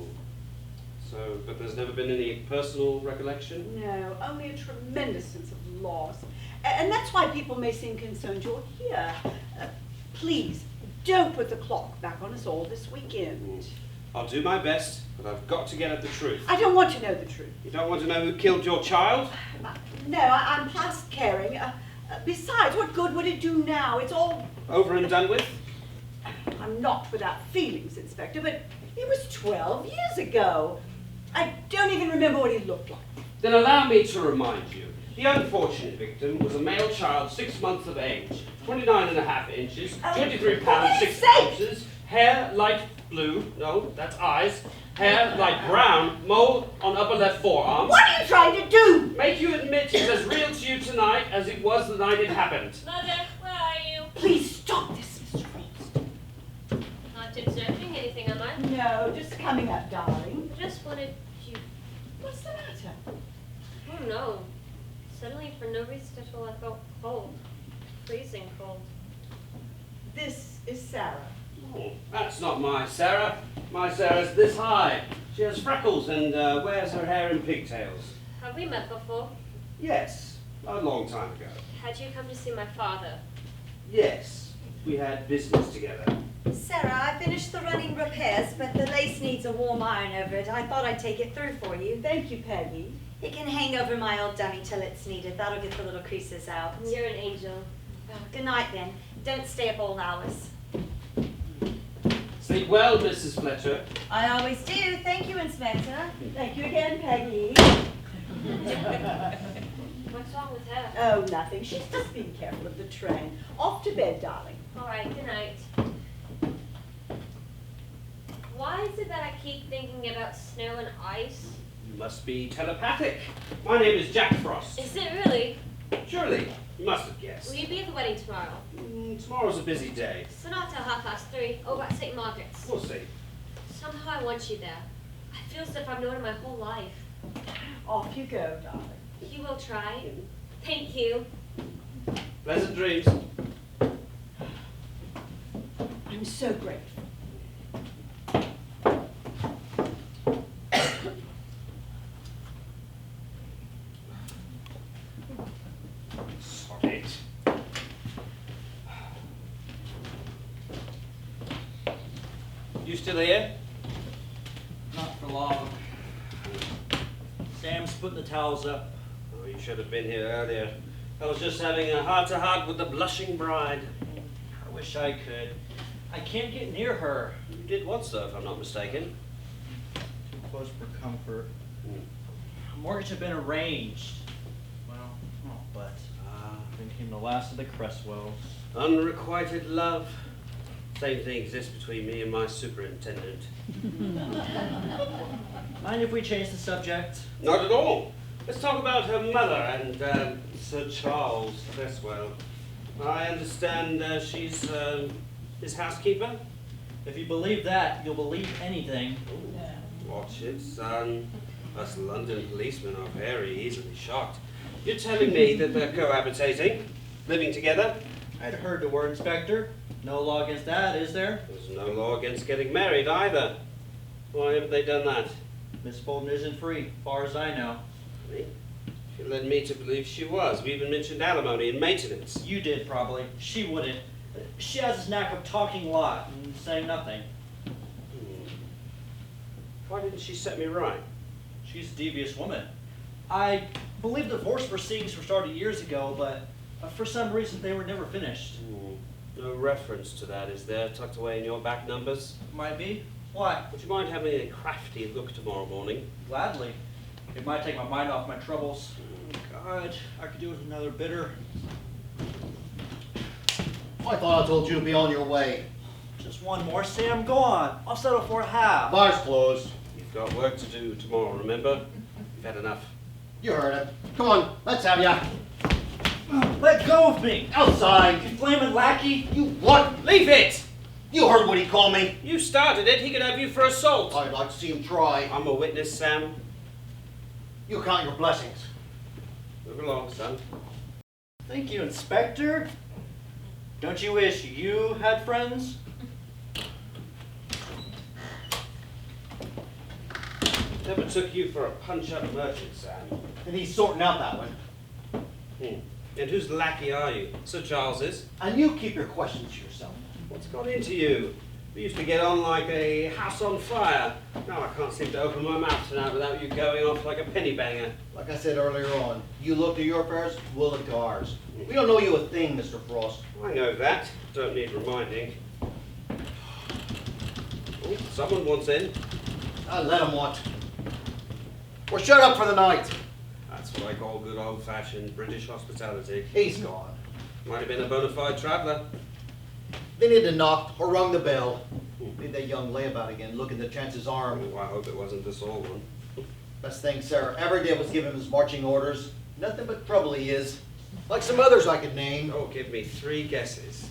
So, but there's never been any personal recollection? No, only a tremendous sense of loss. And that's why people may seem concerned you're here. Please, don't put the clock back on us all this weekend. I'll do my best, but I've got to get at the truth. I don't want to know the truth. You don't want to know who killed your child? No, I'm past caring. Besides, what good would it do now? It's all... Over and done with? I'm not without feelings, Inspector, but it was 12 years ago. I don't even remember what he looked like. Then allow me to remind you. The unfortunate victim was a male child 6 months of age, 29.5 inches, 23 pounds 6 ounces, hair light blue, no, that's eyes, hair light brown, mole on upper left forearm. What are you trying to do? Make you admit it's as real to you tonight as it was the night it happened. Mother, where are you? Please stop this, Mr. Ralston. Not observing anything, am I? No, just coming up, darling. I just wanted you. What's the matter? Oh no. Suddenly, for no reason at all, I felt cold. Freezing cold. This is Sarah. Oh, that's not my Sarah. My Sarah's this high. She has freckles and wears her hair in pigtails. Have we met before? Yes, A long time ago. Had you come to see my father? Yes, we had business together. Sarah, I finished the running repairs, but the lace needs a warm iron over it. I thought I'd take it through for you. Thank you, Peggy. It can hang over my old dummy till it's needed. That'll get the little creases out. You're an angel. Well, good night then. Don't stay up all hours. Sleep well, Mrs. Fletcher. I always do. Thank you, Inspector. Thank you again, Peggy. What's wrong with her? Oh, nothing. She's just being careful of the train. Off to bed, darling. All right, good night. Why is it that I keep thinking about snow and ice? You must be telepathic. My name is Jack Frost. Is it really? Surely, you must have guessed. Will you be at the wedding tomorrow? Tomorrow's a busy day. So not till 3:30, over at St. Margaret's. We'll see. Somehow I want you there. I feel as if I've known it my whole life. Off you go, darling. You will try. Thank you. Pleasant dreams. I'm so grateful. Sod it. You still here? Not for long. Sam's putting the towels up. Oh, you should have been here earlier. I was just having a heart-to-heart with the blushing bride. I wish I could. I can't get near her. You did what, sir, if I'm not mistaken? Too close for comfort. Mortgage had been arranged. Well, but then came the last of the Cresswells. Unrequited love. Same thing exists between me and my superintendent. Mind if we change the subject? Not at all. Let's talk about her mother and Sir Charles Cresswell. I understand she's his housekeeper? If you believe that, you'll believe anything. Watch it, son. Us London policemen are very easily shocked. You're telling me that they're cohabitating, living together? I'd heard the word, Inspector. No law against that, is there? There's no law against getting married either. Why haven't they done that? Miss Bolton isn't free, far as I know. Me? She led me to believe she was. We even mentioned alimony and maintenance. You did, probably. She wouldn't. She has this knack of talking a lot and saying nothing. Why didn't she set me right? She's a devious woman. I believe divorce proceedings were started years ago, but for some reason they were never finished. No reference to that, is there, tucked away in your back numbers? Might be. Why? Would you mind having a crafty look tomorrow morning? Gladly. It might take my mind off my troubles. God, I could do with another bitter. I thought I told you to be on your way. Just one more, Sam. Go on. I'll settle for a half. Bar's closed. You've got work to do tomorrow, remember? You've had enough. You heard him. Come on, let's have ya. Let go of me! Outside. You flaming lackey! You what? Leave it! You heard what he called me. You started it. He could have you for assault. I'd like to see him try. I'm a witness, Sam. You count your blessings. Move along, son. Thank you, Inspector. Don't you wish you had friends? Never took you for a punch-up merchant, Sam. And he's sorting out that one. And whose lackey are you? Sir Charles's? And you keep your questions to yourself. What's got into you? We used to get on like a house on fire. Now I can't seem to open my mouth tonight without you going off like a penny banger. Like I said earlier on, you look to your affairs, we'll look to ours. We don't know you a thing, Mr. Frost. I know that. Don't need reminding. Oh, someone wants in. I let him want. We're shut up for the night. That's what I call good old-fashioned British hospitality. He's gone. Might have been a bona fide traveller. They need to knock or rung the bell. Leave that young layabout again, looking to chance his arm. Oh, I hope it wasn't the sole one. Best thing Sarah ever did was give him his marching orders. Nothing but trouble he is. Like some others I could name. Oh, give me 3 guesses.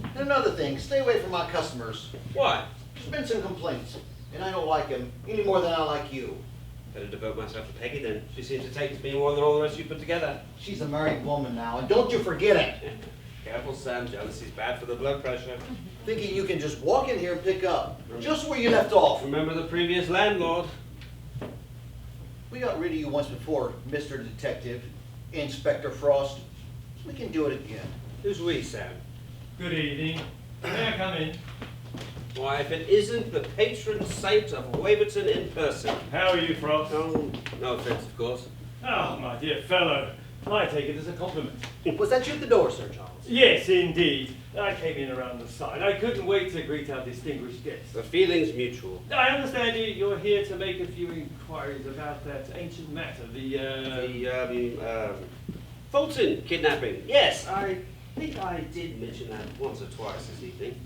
And another thing, stay away from my customers. Why? There's been some complaints, and I don't like him any more than I like you. Better devote myself to Peggy then. She seems to take to me more than all the rest of you put together. She's a married woman now, and don't you forget it. Careful, Sam. Jealousy's bad for the blood pressure. Thinking you can just walk in here and pick up, just where you left off. Remember the previous landlord? We got rid of you once before, Mr. Detective. Inspector Frost. We can do it again. Who's we, Sam? Good evening. May I come in? Why, if it isn't the patron saint of Waverton in person. How are you, Frost? Oh, no offence, of course. Oh, my dear fellow. I take it as a compliment. Was that you at the door, Sir Charles? Yes, indeed. I came in around the side. I couldn't wait to greet our distinguished guest. The feeling's mutual. I understand you're here to make a few inquiries about that ancient matter, Fulton kidnapping. Yes, I think I did mention that once or twice this evening.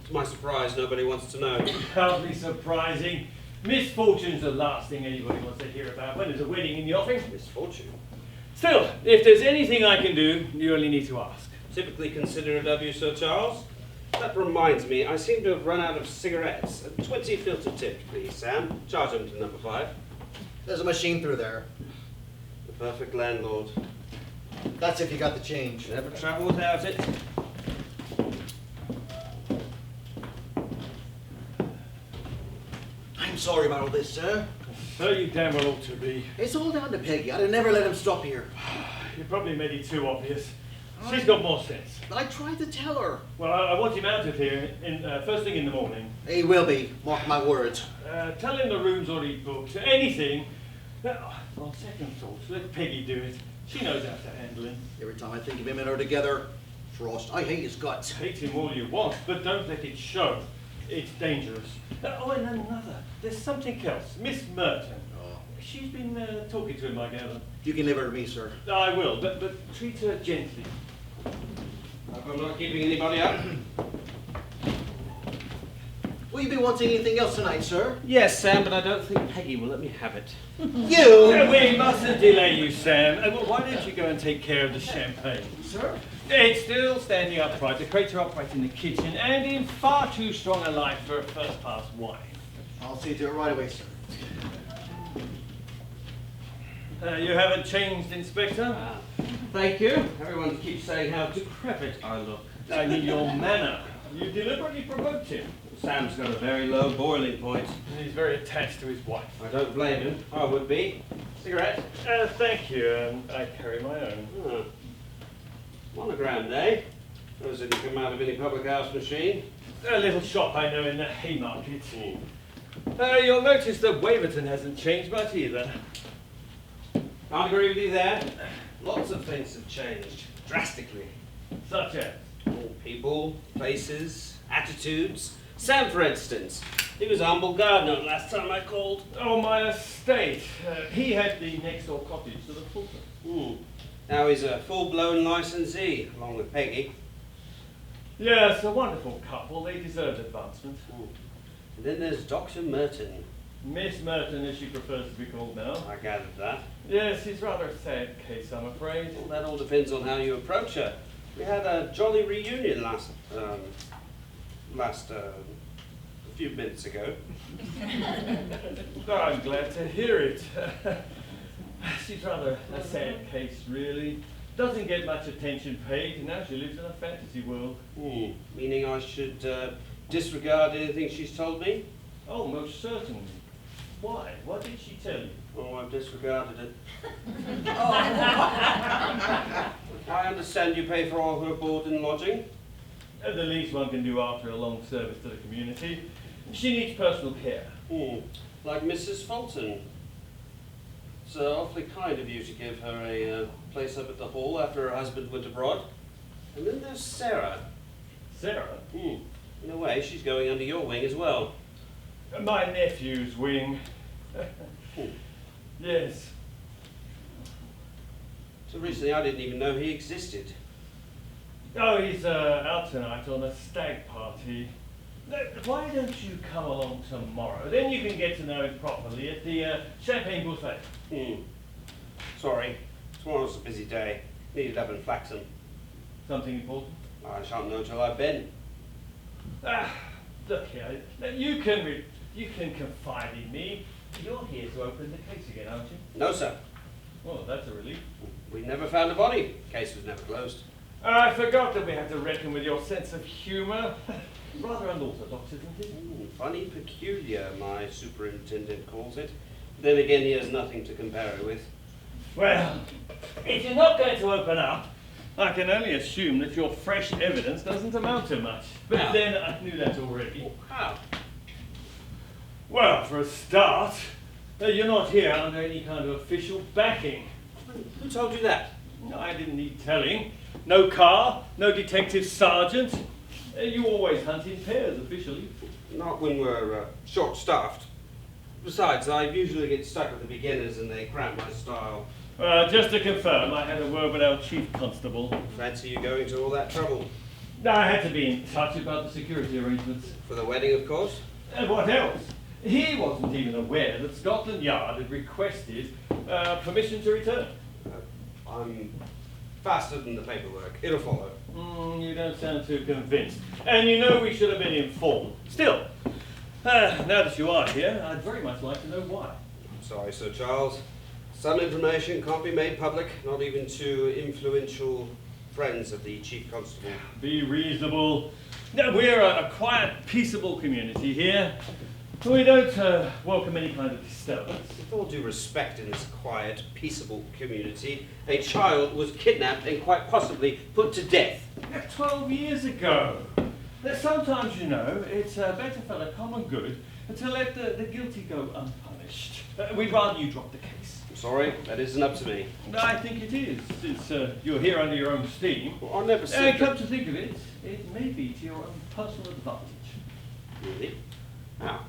To my surprise, nobody wants to know. Hardly surprising. Misfortune's the last thing anybody wants to hear about when there's a wedding in the offing. Misfortune. Still, if there's anything I can do, you only need to ask. Typically considerate of you, Sir Charles. That reminds me, I seem to have run out of cigarettes. 20 filter tips, please, Sam. Charge them to number 5. There's a machine through there. The perfect landlord. That's if you got the change. Never travel without it. I'm sorry about all this, sir. So you damn well ought to be. It's all down to Peggy. I'd have never let him stop here. You probably made it too obvious. She's got more sense. But I tried to tell her. Well, I want him out of here first thing in the morning. He will be. Mark my words. Tell him the room's already booked. Anything. On second thoughts, let Peggy do it. She knows how to handle him. Every time I think of him and her together, Frost, I hate his guts. Hate him all you want, but don't let it show. It's dangerous. Oh, and another. There's something else. Miss Merton. Oh. She's been talking to him, I gather. You can leave her to me, sir. I will, but treat her gently. Hope I'm not keeping anybody up. Will you be wanting anything else tonight, sir? Yes, Sam, but I don't think Peggy will let me have it. You! We mustn't delay you, Sam. Well, why don't you go and take care of the champagne? Sir? It's still standing upright. The crates are upright in the kitchen and in far too strong a light for a first-class wine. I'll see to it right away, sir. You haven't changed, Inspector? Thank you. Everyone keeps saying how decrepit I look. I mean your manner. You deliberately provoked him. Sam's got a very low boiling point. And he's very attached to his wife. I don't blame him. I would be. Cigarette? Thank you. I carry my own. Oh. Monogram day. Those didn't come out of any public house machine. A little shop I know in the Haymarket. You'll notice that Waverton hasn't changed much either. Can't agree with you there. Lots of things have changed. Drastically. Such as? All people, places, attitudes. Sam, for instance. He was a humble gardener last time I called. Oh, my estate. He had the next door cottage to the Fulton. Now he's a full-blown licensee, along with Peggy. Yes, a wonderful couple. They deserve advancement. And then there's Dr. Merton. Miss Merton, as she prefers to be called now. I gathered that. Yes, he's rather a sad case, I'm afraid. Well, that all depends on how you approach her. We had a jolly reunion a few minutes ago. Oh, I'm glad to hear it. She's rather a sad case, really. Doesn't get much attention paid, and now she lives in a fantasy world. Meaning I should disregard anything she's told me? Oh, most certainly. Why? What did she tell you? Oh, I've disregarded it. I understand you pay for all her board and lodging? At the least one can do after a long service to the community. She needs personal care. Like Mrs. Fulton. It's awfully kind of you to give her a place up at the hall after her husband went abroad. And then there's Sarah. Sarah? In a way, she's going under your wing as well. My nephew's wing. Yes. So recently I didn't even know he existed. Oh, he's out tonight on a stag party. Why don't you come along tomorrow? Then you can get to know him properly at the champagne buffet. Sorry, tomorrow's a busy day. Needed up in Flaxen. Something important? I shan't know till I've been. Look here, you can confide in me. You're here to open the case again, aren't you? No, sir. Well, that's a relief. We never found a body. Case was never closed. I forgot that we had to reckon with your sense of humour. Rather unorthodox, isn't it? Funny peculiar, my superintendent calls it. Then again, he has nothing to compare it with. Well, if you're not going to open up, I can only assume that your fresh evidence doesn't amount to much. But How? then I knew that already. How? Well, for a start, you're not here under any kind of official backing. Who told you that? I didn't need telling. No car, no detective sergeant. You always hunt in pairs officially. Not when we're short-staffed. Besides, I usually get stuck with the beginners and they cramp my style. Just to confirm, I had a word with our chief constable. Fancy you going to all that trouble? I had to be in touch about the security arrangements. For the wedding, of course? And what else? He wasn't even aware that Scotland Yard had requested permission to return. I'm faster than the paperwork. It'll follow. You don't sound too convinced. And you know we should have been informed. Still, now that you are here, I'd very much like to know why. Sorry, Sir Charles. Some information can't be made public, not even to influential friends of the Chief Constable. Be reasonable. Now, we're a quiet, peaceable community here. We don't welcome any kind of disturbance. With all due respect, in this quiet, peaceable community, a child was kidnapped and quite possibly put to death. 12 years ago. Sometimes, you know, it's better for the common good to let the guilty go unpunished. We'd rather you drop the case. I'm sorry, that isn't up to me. I think it is, since you're here under your own steam. Well, I never said And that- come to think of it, it may be to your own personal advantage. Really? How?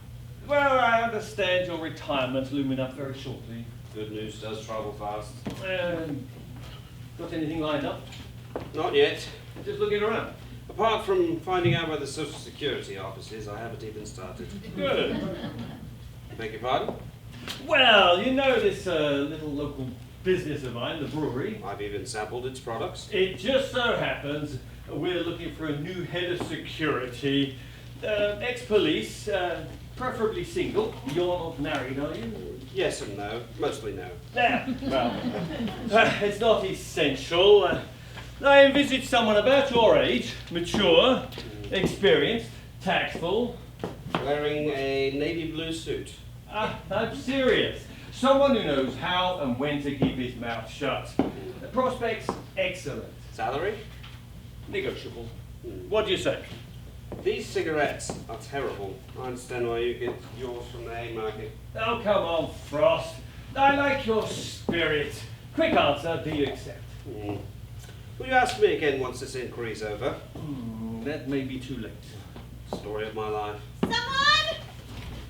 Well, I understand your retirement's looming up very shortly. Good news does travel fast. Got anything lined up? Not yet. Just looking around. Apart from finding out where the Social Security office is, I haven't even started. Good. Beg your pardon? Well, you know this little local business of mine, the brewery. I've even sampled its products. It just so happens we're looking for a new head of security, ex-police, preferably single. You're not married, are you? Yes and no. Mostly no. Well, it's not essential. I envisage someone about your age, mature, experienced, tactful. Wearing a navy blue suit. I'm serious. Someone who knows how and when to keep his mouth shut. The prospects, excellent. Salary? Negotiable. What do you say? These cigarettes are terrible. I understand why you get yours from the Haymarket. Oh, come on, Frost. I like your spirit. Quick answer, do you accept? Will you ask me again once this inquiry's over? That may be too late. Story of my life. Someone!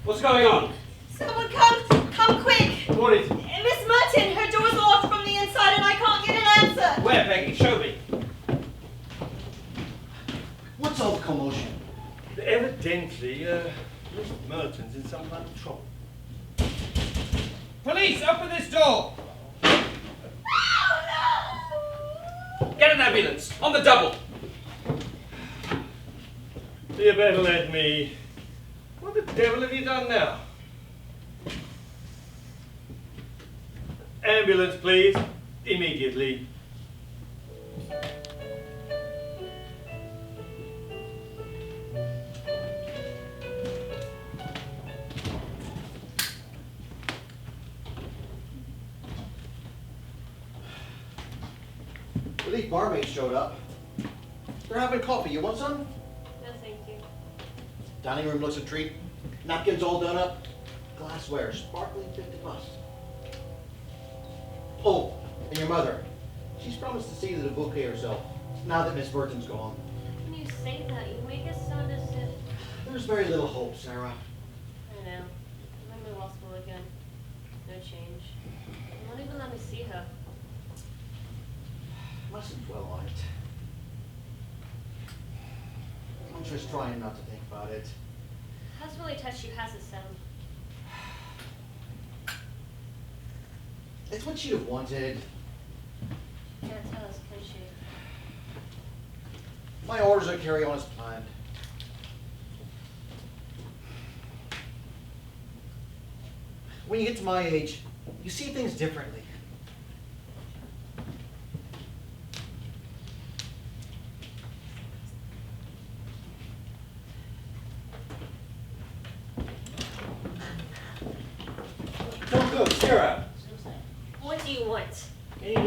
What's going on? Someone come quick! What is it? Miss Merton, her door's locked from the inside and I can't get an answer. Where, Peggy? Show me. What's all the commotion? Evidently, Miss Merton's in some kind of trouble. Police, open this door! Get an ambulance, on the double! You better let me. What the devil have you done now? Ambulance, please. Immediately. Well, these barmaids showed up. They're having coffee. You want some? No, thank you. Dining room looks a treat. Napkins all done up. Glassware, sparkling fit to bust. Oh, and your mother. She's promised to see to the bouquet herself, now that Miss Burton's gone. When you say that, you make it sound as if... There's very little hope, Sarah. I know. I'm in law school again. No change. They won't even let me see her. Mustn't dwell on it. I'm just trying not to think about it. How's really touched you has it sound? It's what she'd have wanted. Can't tell us, can she? My orders are carry on as planned. When you get to my age, you see things differently. Don't go, Sarah. What do you want?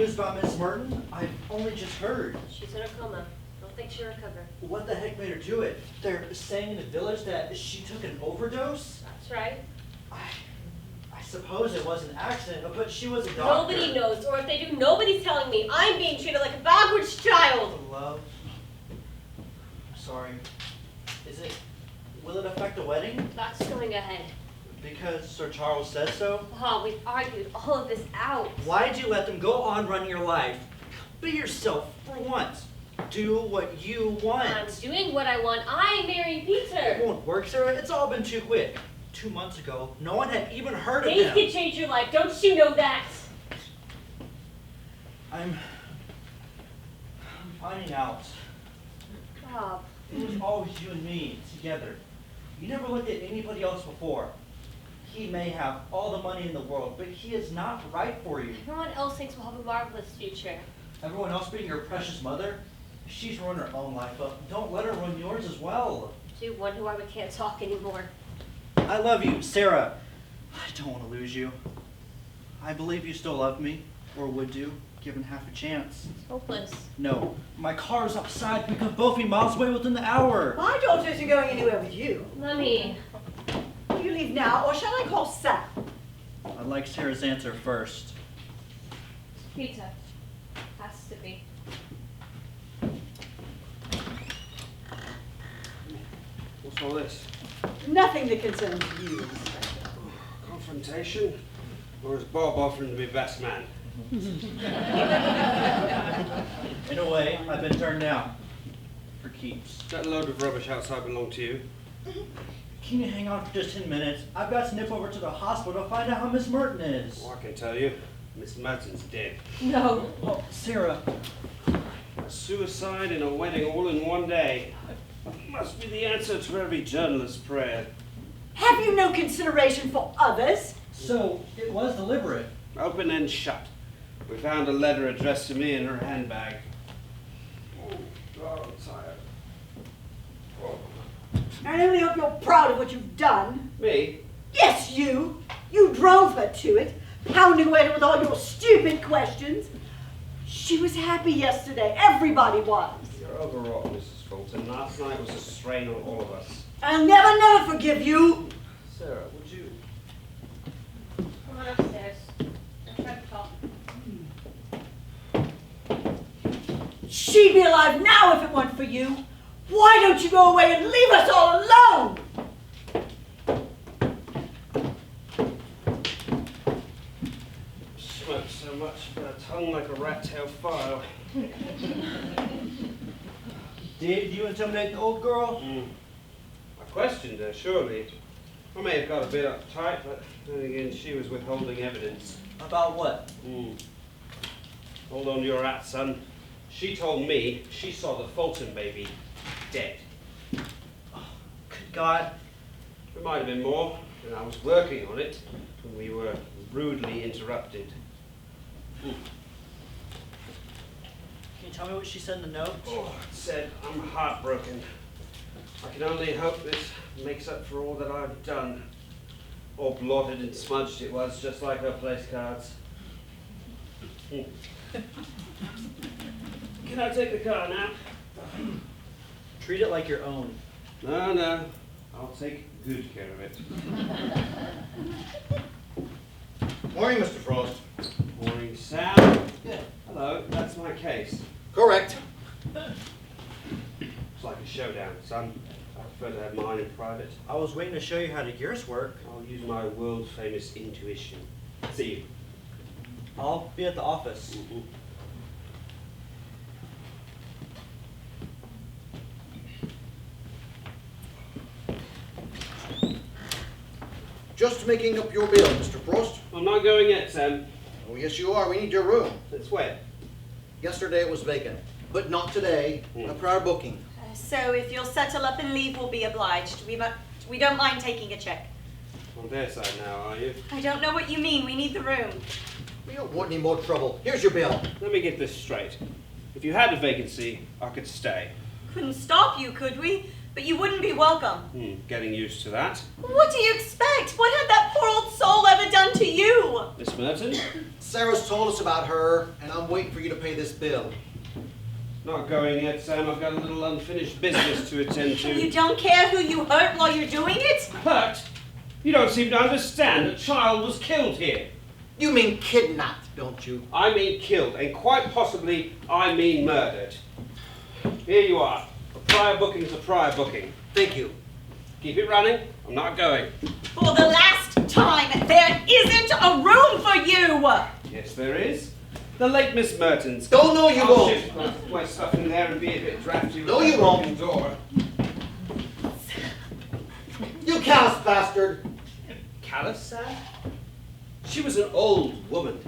news about Miss Merton? I've only just heard. She's in a coma. Don't think she'll recover. What the heck made her do it? They're saying in the village that she took an overdose? That's right. I suppose it was an accident, but she was a doctor. Nobody knows, or if they do, nobody's telling me. I'm being treated like a backwards child. Love. I'm sorry. Will it affect the wedding? That's going ahead. Because Sir Charles says so? Oh, we've argued all of this out. Why'd you let them go on running your life? Be yourself for once. Do what you want. I'm doing what I want. I'm marrying Peter. It won't work, Sarah. It's all been too quick. 2 months ago, no one had even heard of Things him. can change your life. Don't you know that? I'm finding out. Rob. It was always you and me together. You never looked at anybody else before. He may have all the money in the world, but he is not right for you. Everyone else thinks we'll have a marvelous future. Everyone else being your precious mother, she's ruined her own life, but don't let her ruin yours as well. I do wonder why we can't talk anymore. I love you, Sarah. I don't want to lose you. I believe you still love me, or would do, given half a chance. It's hopeless. No, my car is outside. We could both be miles away within the hour. My daughter isn't going anywhere with you. Mummy. Will you leave now, or shall I call Sam? I'd like Sarah's answer first. Peter. Has to be. What's all this? Nothing that concerns you, Inspector. Confrontation? Or is Bob offering to be best man? In a way, I've been turned down. For keeps. That load of rubbish outside belong to you? Can you hang on for just 10 minutes? I've got to nip over to the hospital to find out how Miss Merton is. Oh, I can tell you. Miss Merton's dead. No. Oh, Sarah. Suicide and a wedding all in one day. Must be the answer to every journalist's prayer. Have you no consideration for others? So, it was deliberate. Open and shut. We found a letter addressed to me in her handbag. Oh, God, I'm tired. Oh. I only hope you're proud of what you've done. Me? Yes, you. You drove her to it, pounding away at her with all your stupid questions. She was happy yesterday. Everybody was. You're overwrought, Mrs. Fulton. Last night was a strain on all of us. I'll never forgive you. Sarah, would you? Come on upstairs. Let's try to talk. She'd be alive now if it weren't for you. Why don't you go away and leave us all alone? Smoked so much, got a tongue like a rat-tailed file. Did you intimidate the old girl? I questioned her, surely. I may have got a bit uptight, but then again, she was withholding evidence. About what? Hold on to your hat, son. She told me she saw the Fulton baby dead. Good God. There might have been more, and I was working on it when we were rudely interrupted. Can you tell me what she said in the note? Oh, it said, I'm heartbroken. I can only hope this makes up for all that I've done. All blotted and smudged it was, just like her place cards. Can I take the car now? Treat it like your own. No, no. I'll take good care of it. Morning, Mr. Frost. Morning, Sam. Yeah. Hello, that's my case. Correct. It's like a showdown, son. I prefer to have mine in private. I was waiting to show you how yours work. I'll use my world-famous intuition. See you. I'll be at the office. Just making up your bill, Mr. Frost. I'm not going yet, Sam. Oh, yes, you are. We need your room. It's wet. Yesterday it was vacant, but not today. A prior booking. So if you'll settle up and leave, we'll be obliged. We don't mind taking a check. On their side now, are you? I don't know what you mean. We need the room. We don't want any more trouble. Here's your bill. Let me get this straight. If you had a vacancy, I could stay. Couldn't stop you, could we? But you wouldn't be welcome. Getting used to that. What do you expect? What had that poor old soul ever done to you? Miss Merton? Sarah's told us about her, and I'm waiting for you to pay this bill. Not going yet, Sam. I've got a little unfinished business to attend to. You don't care who you hurt while you're doing it? Hurt? You don't seem to understand. A child was killed here. You mean kidnapped, don't you? I mean killed, and quite possibly I mean murdered. Here you are. A prior booking's a prior booking. Thank you. Keep it running. I'm not going. For the last time, there isn't a room for you! Yes, there is. The late Miss Merton's. Don't know you I'll won't. shift my stuff in there and be a bit drafty with No, that you won't. broken door. You callous bastard! Callous, Sam? She was an old woman.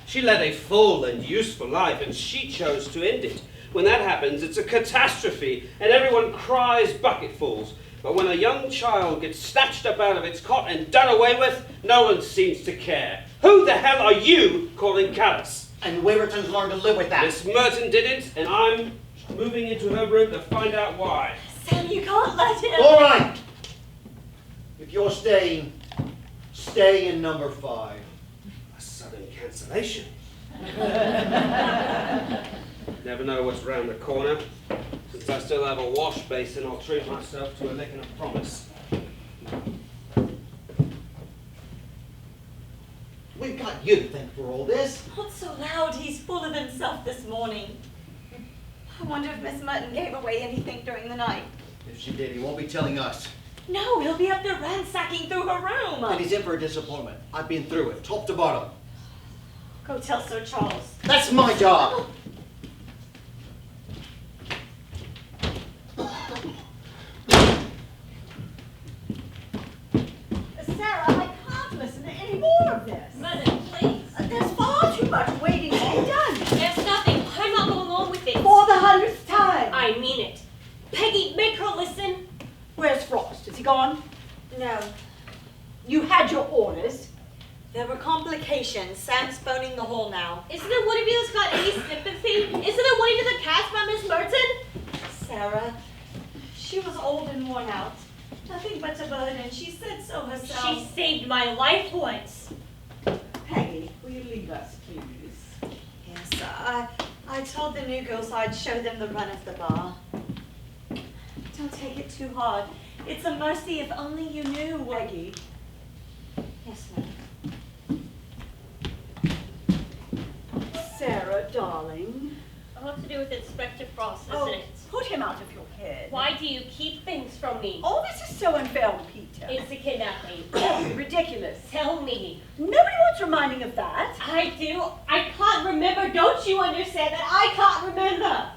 She led a full and useful life, and she chose to end it. When that happens, it's a catastrophe, and everyone cries bucketfuls. But when a young child gets snatched up out of its cot and done away with, no one seems to care. Who the hell are you calling callous? And Waverton's learned to live with that. Miss Merton did it, and I'm moving into her room to find out why. Sam, you can't let him. All right. If you're staying, stay in number 5. A sudden cancellation. Never know what's round the corner. Since I still have a wash basin, I'll treat myself to a lick and a promise. We've got you to thank for all this. Not so loud, he's full of himself this morning. I wonder if Miss Merton gave away anything during the night. If she did, he won't be telling us. No, he'll be up there ransacking through her room. And he's in for a disappointment. I've been through it, top to bottom. Go tell Sir Charles. That's my job. Sarah, I can't listen to any more of this. Mother, please. There's far too much waiting to be done. There's nothing. I'm not going on with it. For the 100th time. I mean it. Peggy, make her listen. Where's Frost? Is he gone? No, You had your orders. there were complications. Sam's phoning the hall now. Isn't there one of you that's got any sympathy? Isn't there one of you that cares about Miss Merton? Sarah, she was old and worn out. Nothing but a burden. She said so herself. She saved my life once. Peggy, will you leave us, please? Yes, I told the new girls I'd show them the run of the bar. Don't take it too hard. It's a mercy if only you knew. Peggy, Yes, ma'am. Sarah, darling. What to do with Inspector Frost, isn't Oh, it? put him out of your head. Why do you keep things from me? All this is so unfair on Peter. It's a kidnapping. Ridiculous. Tell me. Nobody wants reminding of that. I do. I can't remember. Don't you understand that? I can't remember.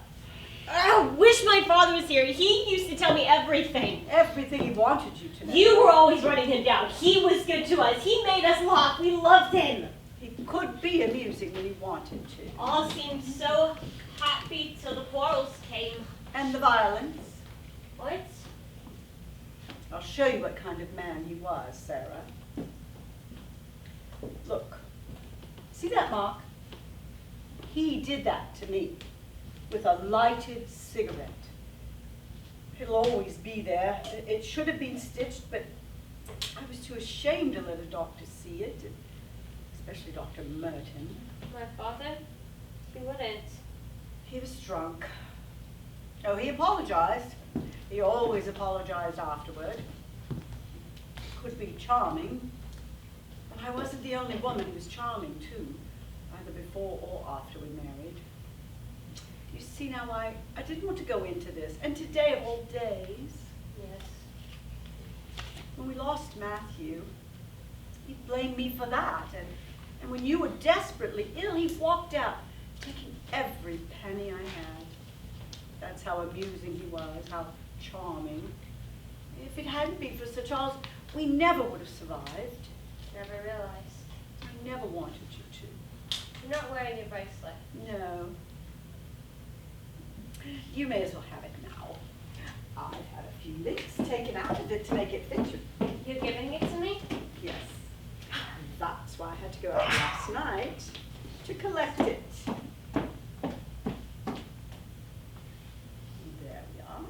I wish my father was here. He used to tell me everything. Everything he wanted you to know. You were always running him down. He was good to us. He made us laugh. We loved him. He could be amusing when he wanted to. All seemed so happy till the quarrels came. And the violence. What? I'll show you what kind of man he was, Sarah. Look. See that mark? He did that to me with a lighted cigarette. It'll always be there. It should have been stitched, but I was too ashamed to let a doctor see it, especially Dr. Merton. My father? He wouldn't. He was drunk. Oh, he apologized. He always apologized afterward. Could be charming, but I wasn't the only woman who was charming too, either before or after we married. You see now, I didn't want to go into this, and today of all days, Yes. when we lost Matthew, he blamed me for that, and when you were desperately ill, he walked out, taking every penny I had. That's how amusing he was, how charming. If it hadn't been for Sir Charles, we never would have survived. Never realized. I never wanted you to. You're not wearing your bracelet. No. You may as well have it now. I've had a few links taken out of it to make it fit you. You're giving it to me? Yes. And that's why I had to go out last night to collect it. There we are.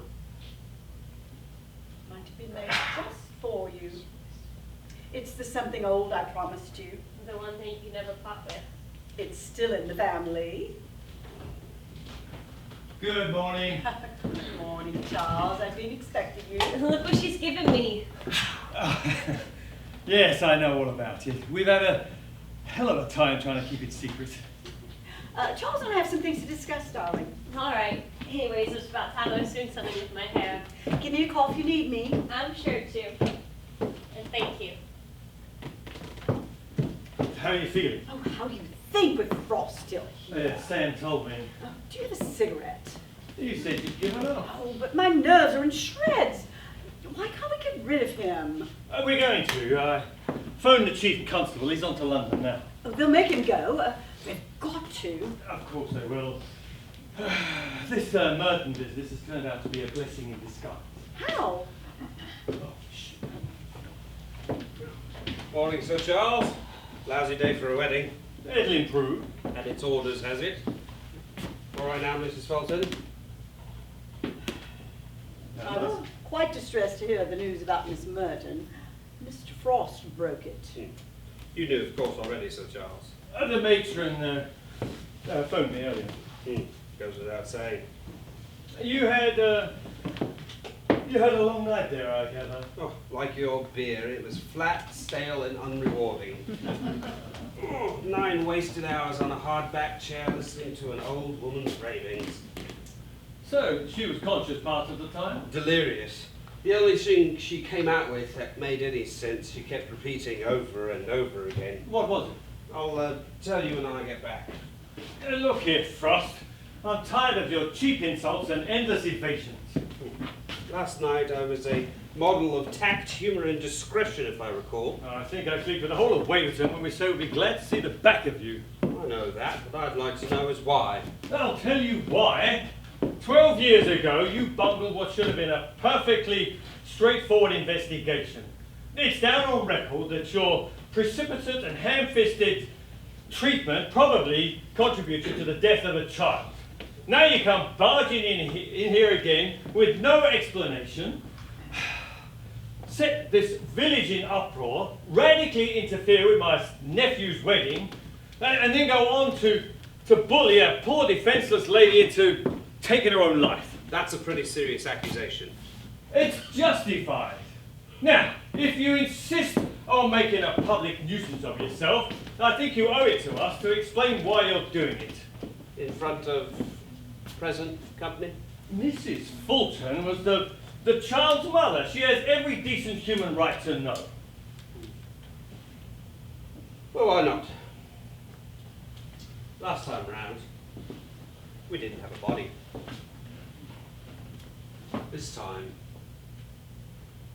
Might have been made just for you. It's the something old I promised you. The one that you never part with. It's still in the family. Good morning. Good morning, Charles. I've been expecting you. Look what she's given me. Yes, I know all about it. We've had a hell of a time trying to keep it secret. Charles and I have some things to discuss, darling. All right. Anyways, it's about time I was doing something with my hair. Give me a call if you need me. I'm sure to. And thank you. How are you feeling? Oh, how do you think with Frost still here? Sam told me. Oh, do you have a cigarette? You said you'd given up. Oh, but my nerves are in shreds. Why can't we get rid of him? We're going to. I phoned the chief constable. He's on to London now. Oh, they'll make him go. They've got to. Of course they will. This Merton business has turned out to be a blessing in disguise. How? Morning, Sir Charles. Lousy day for a wedding. It'll improve. And its orders, has it? All right now, Mrs. Fulton? I was quite distressed to hear the news about Miss Merton. Mr. Frost broke it. You knew, of course, already, Sir Charles. The matron phoned me earlier. Goes without saying. You had a long night there, I gather. Oh, like your beer, it was flat, stale, and unrewarding. 9 wasted hours on a hardback chair listening to an old woman's ravings. So, she was conscious part of the time? Delirious. The only thing she came out with that made any sense, she kept repeating over and over again. What was it? I'll tell you when I get back. Look here, Frost. I'm tired of your cheap insults and endless evasions. Last night I was a model of tact, humour and discretion, if I recall. I think I speak for the whole of Waverton when we say we'd be glad to see the back of you. I know that, but I'd like to know is why. I'll tell you why. 12 years ago, you bungled what should have been a perfectly straightforward investigation. It's down on record that your precipitate and ham-fisted treatment probably contributed to the death of a child. Now you come barging in here again with no explanation, set this village in uproar, radically interfere with my nephew's wedding, and then go on to bully a poor defenceless lady into taking her own life. That's a pretty serious accusation. It's justified. Now, if you insist on making a public nuisance of yourself, I think you owe it to us to explain why you're doing it. In front of present company? Mrs. Fulton was the child's mother. She has every decent human right to know. Well, why not? Last time round, we didn't have a body. This time,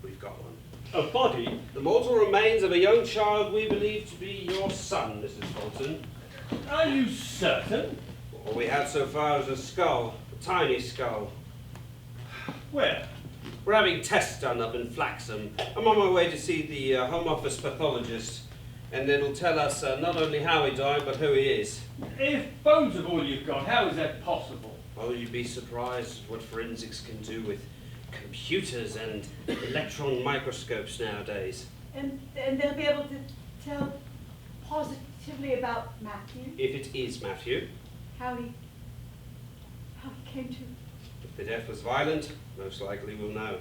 we've got one. A body? The mortal remains of a young child we believe to be your son, Mrs. Fulton. Are you certain? All we had so far is a skull, a tiny skull. Where? We're having tests done up in Flaxham. I'm on my way to see the Home Office pathologist, and it'll tell us not only how he died, but who he is. If bones are all you've got, how is that possible? Well, you'd be surprised at what forensics can do with computers and electron microscopes nowadays. And they'll be able to tell positively about Matthew, If it is Matthew, how he came to. if the death was violent, most likely we'll know.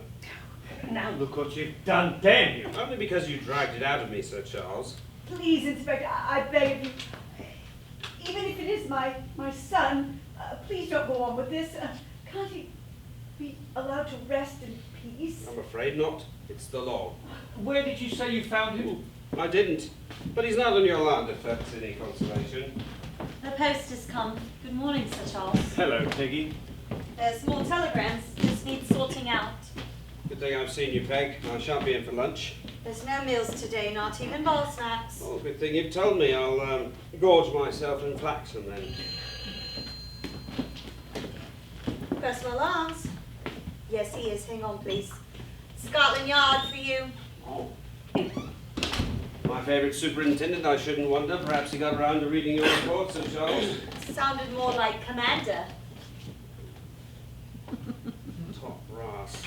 Now look what you've done, damn you! Only because you dragged it out of me, Sir Charles. Please, Inspector, I beg of you. Even if it is my son, please don't go on with this. Can't he be allowed to rest in peace? I'm afraid not. It's the law. Where did you say you found him? I didn't. But he's not on your land, if that's any consolation. The post has come. Good morning, Sir Charles. Hello, Peggy. There's more telegrams. Just need sorting out. Good thing I've seen you, Peg. I shan't be in for lunch. There's no meals today, not even bar snacks. Oh, good thing you've told me. I'll gorge myself in Flaxham then. Personal alarms. Yes, he is. Hang on, please. Scotland Yard for you. Oh. My favourite superintendent, I shouldn't wonder. Perhaps he got around to reading your report, Sir Charles. Sounded more like Commander. Top brass.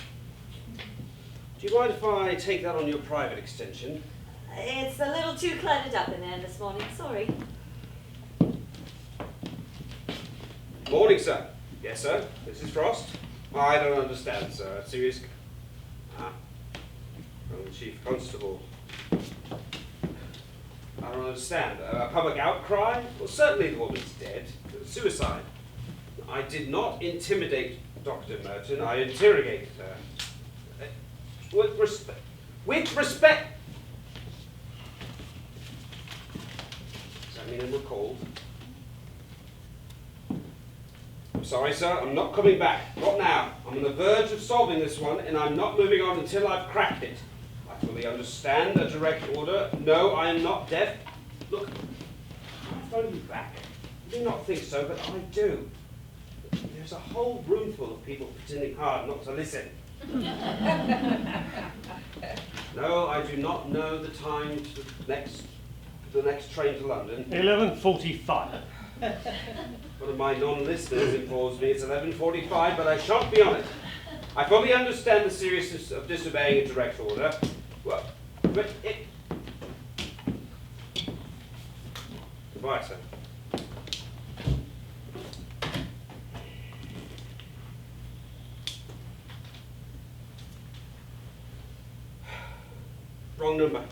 Do you mind if I take that on your private extension? It's a little too cluttered up in there this morning. Sorry. Morning, sir. Yes, sir. Mrs. Frost? I don't understand, sir. Serious. Ah. I'm the chief constable. I don't understand. A public outcry? Well, certainly the woman's dead. Suicide. I did not intimidate Dr. Merton. I interrogated her. With respect. With respect. Does that mean I'm recalled? I'm sorry, sir. I'm not coming back. Not now. I'm on the verge of solving this one, and I'm not moving on until I've cracked it. I fully understand a direct order. No, I am not deaf. Look, I'll phone you back. You do not think so, but I do. There's a whole room full of people pretending hard not to listen. No, I do not know the time to the next train to London. 11:45. One of my non-listeners informs me it's 11:45, but I shan't be on it. I fully understand the seriousness of disobeying a direct order. Well, but it... Goodbye, sir. Wrong number.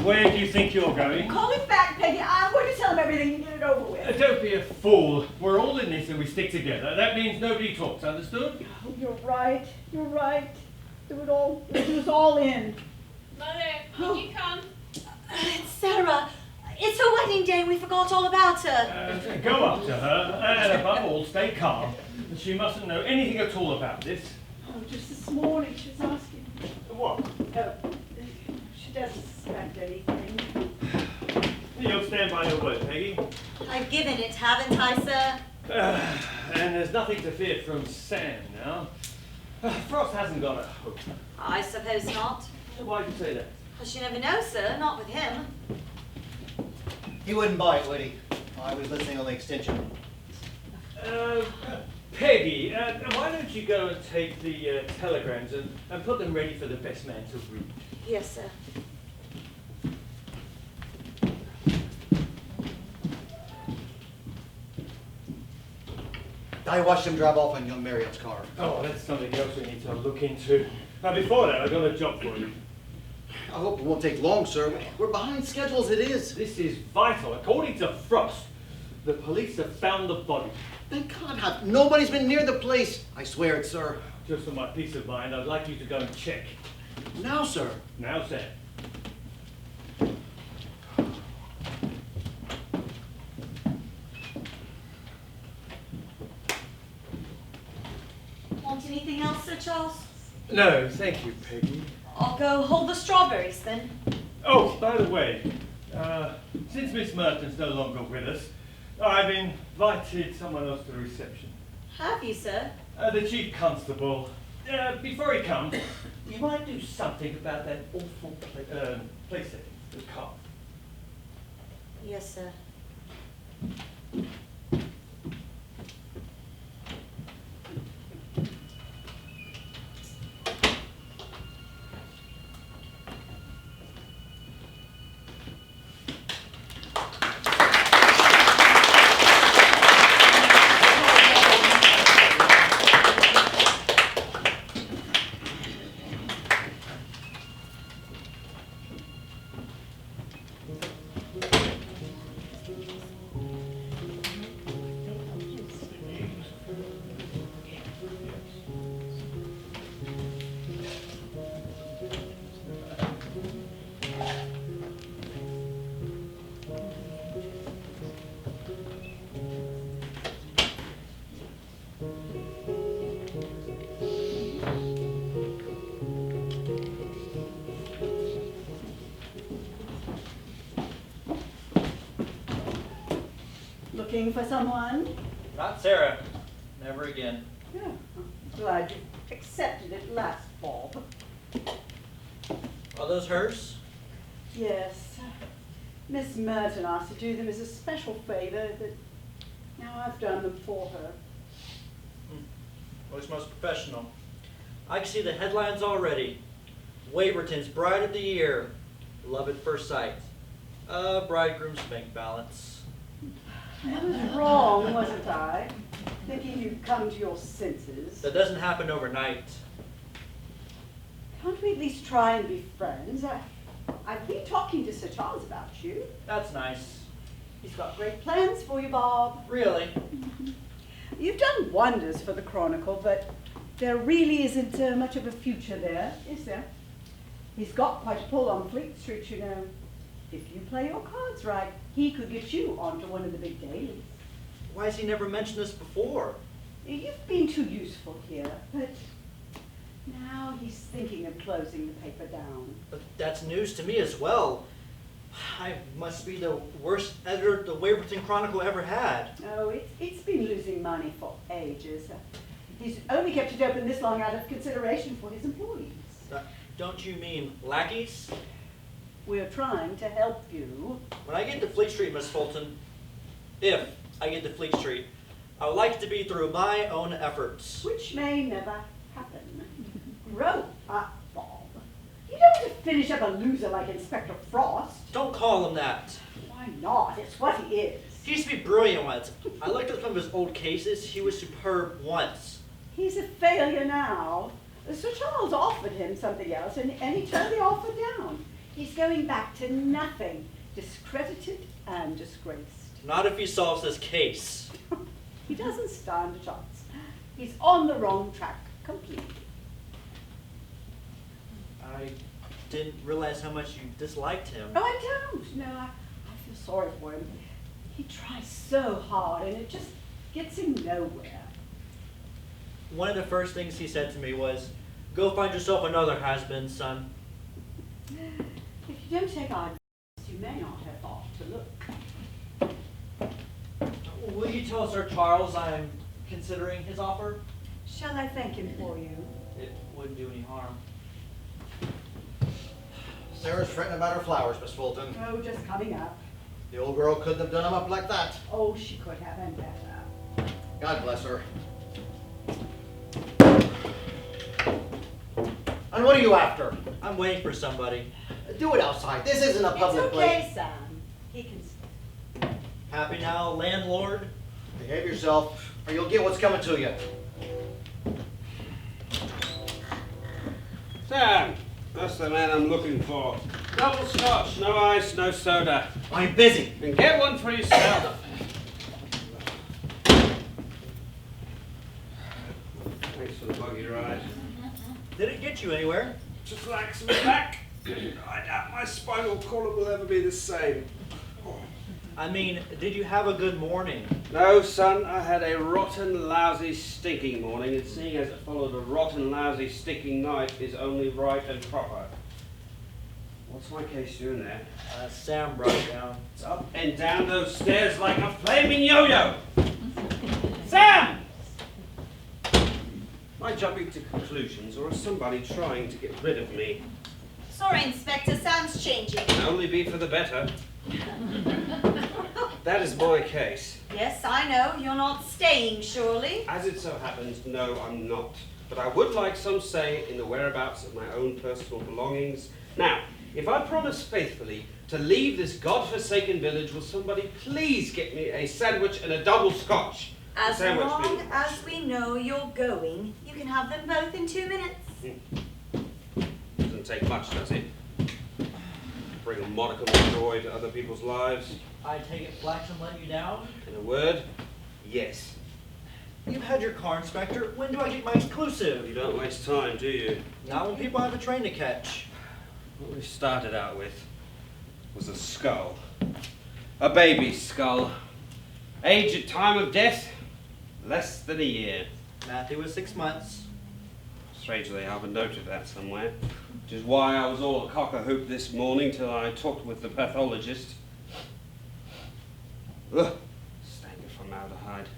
Where do you think you're going? Call him back, Peggy. I'm going to tell him everything and get it over with. Don't be a fool. We're all in this and we stick together. That means nobody talks, understood? Oh, you're right. You're right. It was all in. Mother, can you come? It's Sarah. It's her wedding day. We forgot all about her. Go up to her and above all, stay calm. She mustn't know anything at all about this. Oh, just this morning she was asking. What? She doesn't suspect anything. You'll stand by your word, Peggy. I've given it, haven't I, sir? And there's nothing to fear from Sam now. Frost hasn't got a hope. I suppose not. Why do you say that? Because you never know, sir. Not with him. He wouldn't bite, would he? I was listening on the extension. Peggy, why don't you go and take the telegrams and put them ready for the best man to read? Yes, sir. I watched him drive off in young Marriott's car. Oh, that's something else we need to look into. Before that, I've got a job for you. I hope it won't take long, sir. We're behind schedule as it is. This is vital. According to Frost, the police have found the body. They can't have. Nobody's been near the place. I swear it, sir. Just for my peace of mind, I'd like you to go and check. Now, sir. Now, Sam. Want anything else, Sir Charles? No, thank you, Peggy. I'll go hold the strawberries then. Oh, by the way, since Miss Merton's no longer with us, I've invited someone else to the reception. Have you, sir? The chief constable. Before he comes, you might do something about that awful place setting, the car. Yes, sir. Looking for someone? Not Sarah. Never again. Yeah, I'm glad you accepted it last fall. Are those hers? Yes. Miss Merton asked to do them as a special favor, but now I've done them for her. Always most professional. I can see the headlines already. Waverton's Bride of the Year. Love at first sight. Bridegroom's bank balance. I was wrong, wasn't I? Thinking you'd come to your senses. That doesn't happen overnight. Can't we at least try and be friends? I've been talking to Sir Charles about you. That's nice. He's got great plans for you, Bob. Really? You've done wonders for the Chronicle, but there really isn't much of a future there, is there? He's got quite a pull on Fleet Street, you know. If you play your cards right, he could get you onto one of the big dailies. Why has he never mentioned this before? You've been too useful here, but now he's thinking of closing the paper down. But that's news to me as well. I must be the worst editor the Waverton Chronicle ever had. Oh, it's been losing money for ages. He's only kept it open this long out of consideration for his employees. Don't you mean lackeys? We're trying to help you. When I get to Fleet Street, Miss Fulton, if I get to Fleet Street, I would like it to be through my own efforts. Which may never happen. Grow up, Bob. You don't want to finish up a loser like Inspector Frost. Don't call him that. Why not? It's what he is. He used to be brilliant once. I looked at some of his old cases. He was superb once. He's a failure now. Sir Charles offered him something else, and he turned the offer down. He's going back to nothing, discredited and disgraced. Not if he solves this case. He doesn't stand a chance. He's on the wrong track completely. I didn't realize how much you disliked him. Oh, I don't. No, I feel sorry for him. He tries so hard, and it just gets him nowhere. One of the first things he said to me was, "Go find yourself another has-been, son." If you don't take our advice, you may not have thought to look. Will you tell Sir Charles I'm considering his offer? Shall I thank him for you? It wouldn't do any harm. Sarah's fretting about her flowers, Miss Fulton. Oh, just coming up. The old girl couldn't have done them up like that. Oh, she could have, and better. God bless her. And what are you after? I'm waiting for somebody. Do it outside. This isn't a public It's place. okay, Sam. He can stay. Happy now, landlord? Behave yourself, or you'll get what's coming to you. Sam, that's the man I'm looking for. Double scotch, no ice, no soda. I'm busy. And get one for yourself. Thanks for the buggy ride. Did it get you anywhere? Just lax me back. I doubt my spinal column will ever be the same. I mean, did you have a good morning? No, son, I had a rotten, lousy, stinking morning, and seeing as it followed a rotten, lousy, stinking night is only right and proper. What's my case doing there? Sam brought it down. It's up and down those stairs like a flaming yo-yo. Sam! Am I jumping to conclusions, or is somebody trying to get rid of me? Sorry, Inspector, Sam's changing. Can only be for the better. That is my case. Yes, I know. You're not staying, surely. As it so happens, no, I'm not. But I would like some say in the whereabouts of my own personal belongings. Now, if I promise faithfully to leave this godforsaken village, will somebody please get me a sandwich and a double scotch? As Sandwich, long please. as we know you're going, you can have them both in 2 minutes. Doesn't take much, does it? Bring a modicum of joy to other people's lives. I take it Flaxen let you down? In a word, yes. You've had your car, Inspector. When do I get my exclusive? You don't waste time, do you? Not when people have a train to catch. What we started out with was a skull. A baby's skull. Age at time of death, less than a year. Matthew was 6 months. Strangely, I haven't noted that somewhere. Which is why I was all cock-a-hoop this morning till I talked with the pathologist. Ugh, stank of formaldehyde.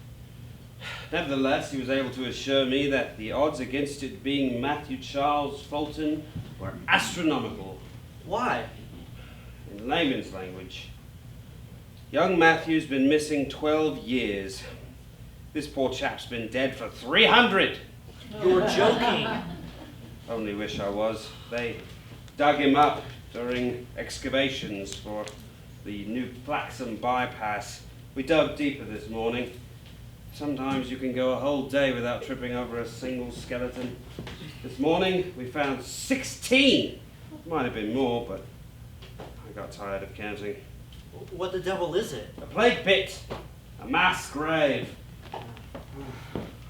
Nevertheless, he was able to assure me that the odds against it being Matthew Charles Fulton were astronomical. Why? In layman's language, young Matthew's been missing 12 years. This poor chap's been dead for 300. You're joking. Only wish I was. They dug him up during excavations for the new Flaxen bypass. We dug deeper this morning. Sometimes you can go a whole day without tripping over a single skeleton. This morning we found 16. Might have been more, but I got tired of counting. What the devil is it? A plague pit, a mass grave.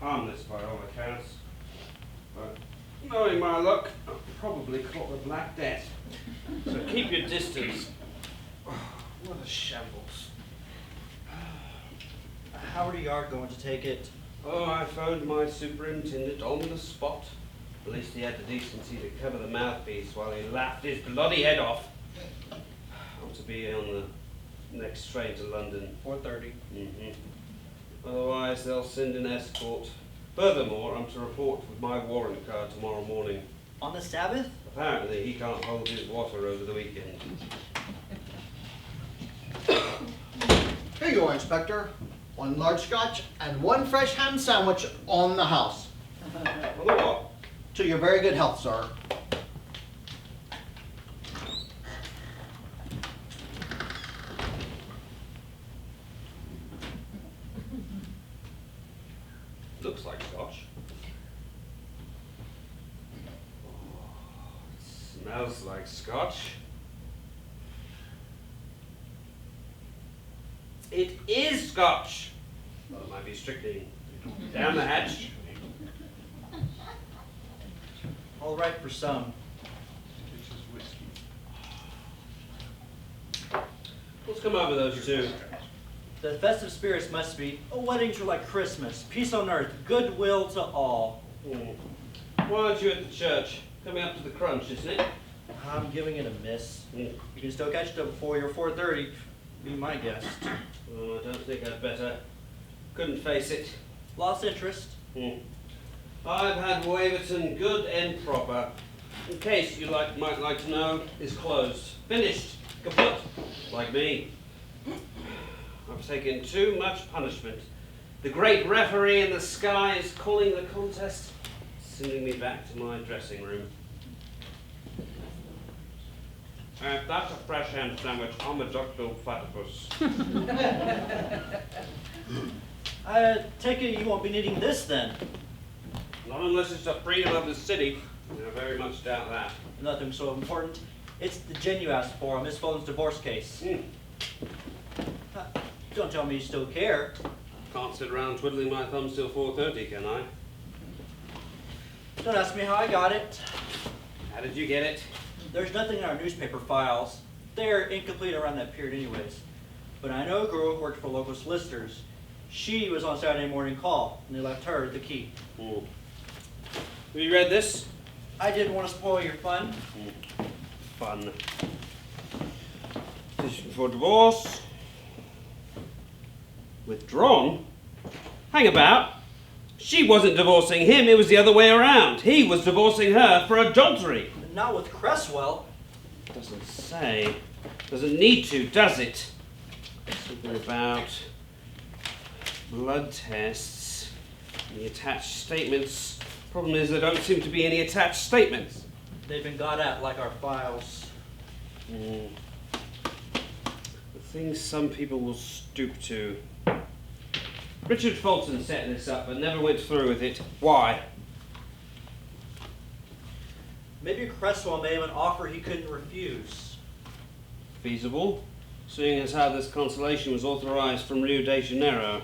Harmless by all accounts. But knowing my luck, I'll probably caught the Black Death. So keep your distance. Oh, what a shambles. How are you going to take it? Oh, I phoned my superintendent on the spot. At least he had the decency to cover the mouthpiece while he laughed his bloody head off. I'm to be on the next train to London. 4:30. Otherwise, they'll send an escort. Furthermore, I'm to report with my warrant card tomorrow morning. On the Sabbath? Apparently, he can't hold his water over the weekend. Here you are, Inspector. 1 large scotch and 1 fresh ham sandwich on the house. On the what? To your very good health, sir. Looks like scotch. Oh, it smells like scotch. It is scotch. Well, it might be strychnine. Down the hatch. All right for some. What's come over those two? The festive spirits must be, weddings are like Christmas, peace on earth, goodwill to all. Why aren't you at the church? Coming up to the crunch, isn't it? I'm giving it a miss. You can still catch it before your 4:30. Be my guest. Oh, I don't think I'd better. Couldn't face it. Lost interest. I've had Waverton good and proper. In case you might like to know, is closed. Finished. Kaput. Like me. I've taken too much punishment. The great referee in the sky is calling the contest, sending me back to my dressing room. That's a fresh ham sandwich on the duck-billed platypus. I take it you won't be needing this then. Not unless it's the freedom of the city. I very much doubt that. Nothing so important. It's the gin you asked for on Miss Fulton's divorce case. Don't tell me you still care. Can't sit around twiddling my thumbs till 4:30, can I? Don't ask me how I got it. How did you get it? There's nothing in our newspaper files. They're incomplete around that period anyways. But I know a girl who worked for local solicitors. She was on Saturday morning call, and they left her the key. Have you read this? I didn't want to spoil your fun. Fun. Petition for divorce. Withdrawn? Hang about. She wasn't divorcing him, it was the other way around. He was divorcing her for adultery. Not with Cresswell. Doesn't say. Doesn't need to, does it? Something about blood tests. The attached statements. Problem is there don't seem to be any attached statements. They've been got at like our files. The things some people will stoop to. Richard Fulton set this up but never went through with it. Why? Maybe Cresswell made him an offer he couldn't refuse. Feasible, seeing as how this consolation was authorized from Rio de Janeiro.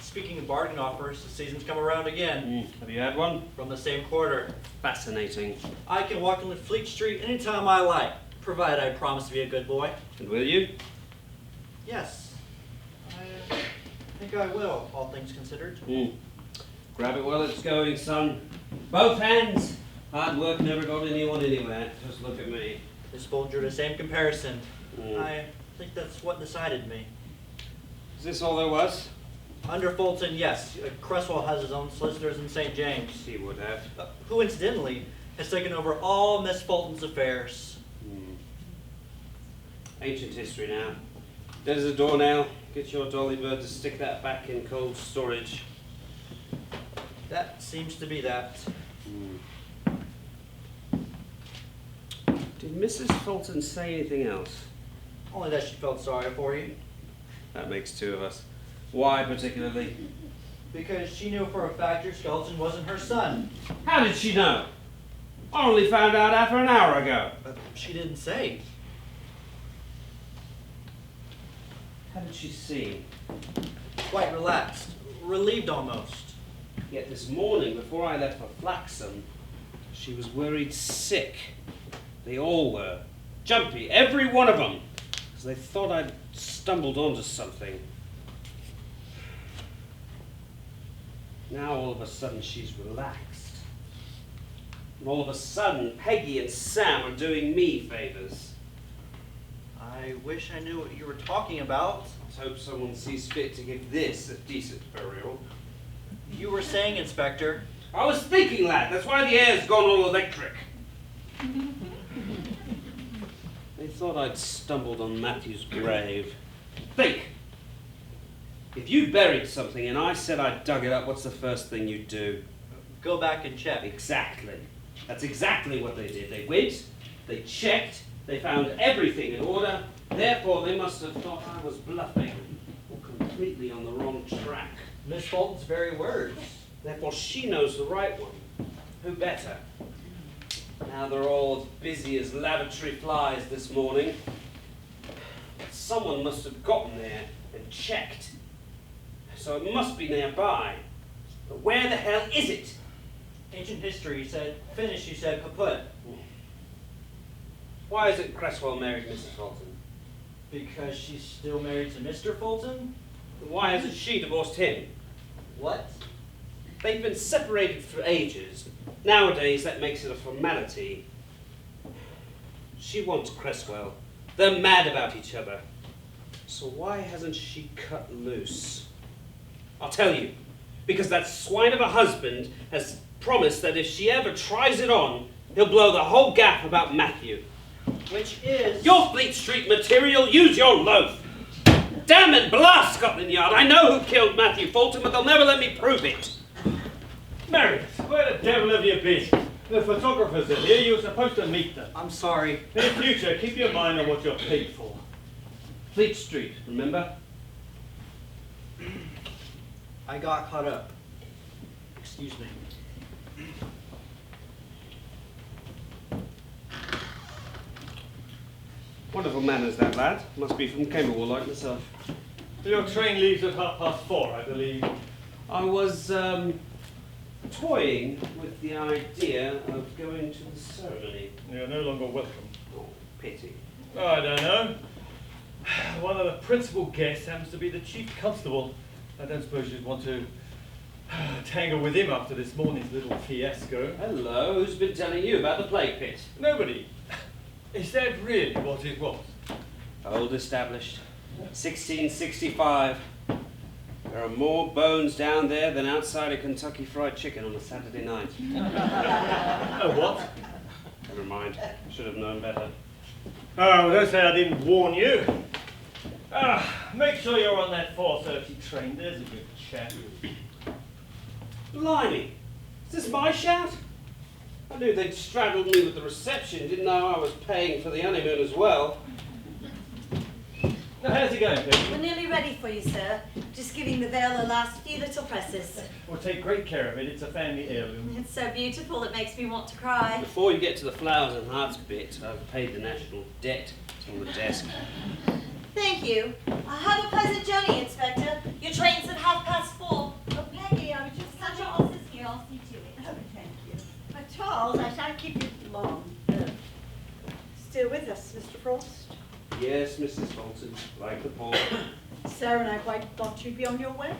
Speaking of bargain offers, the season's come around again. Have you had one? From the same quarter. Fascinating. I can walk on Fleet Street anytime I like, provided I promise to be a good boy. And will you? Yes. I think I will, all things considered. Grab it while it's going, son. Both hands. Hard work never got anyone anywhere. Just look at me. This Fulton drew the same comparison. I think that's what decided me. Is this all there was? Under Fulton, yes. Cresswell has his own solicitors in St. James. He would have. Who incidentally has taken over all Miss Fulton's affairs. Ancient history now. There's a doornail. Get your dolly bird to stick that back in cold storage. That seems to be that. Did Mrs. Fulton say anything else? Only that she felt sorry for you. That makes two of us. Why particularly? Because she knew for a fact your skeleton wasn't her son. How did she know? I only found out after an hour ago. But she didn't say. How did she seem? Quite relaxed. Relieved almost. Yet this morning, before I left for Flaxham, she was worried sick. They all were. Jumpy, every one of them. Because they thought I'd stumbled onto something. Now all of a sudden she's relaxed. And all of a sudden Peggy and Sam are doing me favors. I wish I knew what you were talking about. Let's hope someone sees fit to give this a decent burial. You were saying, Inspector. I was thinking, lad. That's why the air's gone all electric. They thought I'd stumbled on Matthew's grave. Think. If you buried something and I said I dug it up, what's the first thing you'd do? Go back and check. Exactly. That's exactly what they did. They went, they checked, they found everything in order. Therefore, they must have thought I was bluffing or completely on the wrong track. Miss Fulton's very words. Therefore, she knows the right one. Who better? Now they're all as busy as lavatory flies this morning. But someone must have gotten there and checked. So it must be nearby. But where the hell is it? Ancient history said, finish, you said kaput. Why isn't Cresswell married Mrs. Fulton? Because she's still married to Mr. Fulton? Why hasn't she divorced him? What? They've been separated for ages. Nowadays, that makes it a formality. She wants Cresswell. They're mad about each other. So why hasn't she cut loose? I'll tell you. Because that swine of a husband has promised that if she ever tries it on, he'll blow the whole gaff about Matthew. Which is... Your Fleet Street material, use your loaf! Damn it, blast Scotland Yard! I know who killed Matthew Fulton, but they'll never let me prove it. Meredith, where the devil have you been? The photographers are here. You were supposed to meet them. I'm sorry. In the future, keep your mind on what you're paid for. Fleet Street, remember? I got caught up. Excuse me. Wonderful manners, that lad. Must be from Camberwell like myself. Your train leaves at 4:30, I believe. I was, toying with the idea of going to the ceremony. You're no longer welcome. Oh, pity. Oh, I don't know. One of the principal guests happens to be the chief constable. I don't suppose you'd want to tangle with him after this morning's little fiasco. Hello, who's been telling you about the plague pit? Nobody. Is that really what it was? Old established. 1665. There are more bones down there than outside a Kentucky Fried Chicken on a Saturday night. Oh, what? Never mind. Should have known better. Oh, don't say I didn't warn you. Make sure you're on that 4:30 train. There's a good chap. Blimey. Is this my shout? I knew they'd straddled me with the reception. Didn't know I was paying for the honeymoon as well. Now, how's it going, We're Peggy? nearly ready for you, sir. Just giving the veil a last few little presses. We'll take great care of it. It's a family heirloom. It's so beautiful it makes me want to cry. Before you get to the flowers and hearts bit, I've paid the national debt. It's on the desk. Thank you. Have a pleasant journey, Inspector. Your train's at 4:30. Oh, Peggy, I was just Charles is here. I'll see to it. Oh, thank you. Charles, I shan't keep you long. Still with us, Mr. Frost? Yes, Mrs. Fulton, like the poor. Sarah and I quite thought you'd be on your way.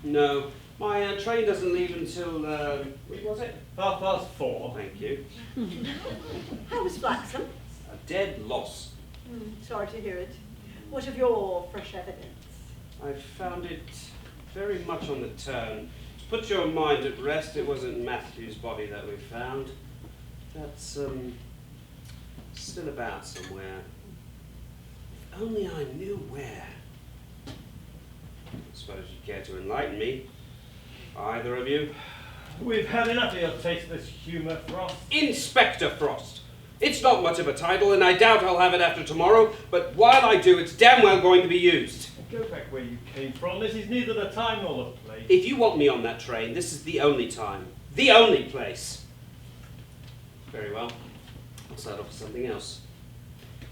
No, my train doesn't leave until, what was it? 4:30. Thank you. How was Flaxham? A dead loss. Sorry to hear it. What of your fresh evidence? I found it very much on the turn. To put your mind at rest, it wasn't Matthew's body that we found. That's, still about somewhere. If only I knew where. I suppose you'd care to enlighten me. Either of you? We've had enough of your tasteless humour, Frost. Inspector Frost! It's not much of a title, and I doubt I'll have it after tomorrow, but while I do, it's damn well going to be used. Go back where you came from. This is neither the time nor the place. If you want me on that train, this is the only time. The only place. Very well. I'll start off with something else.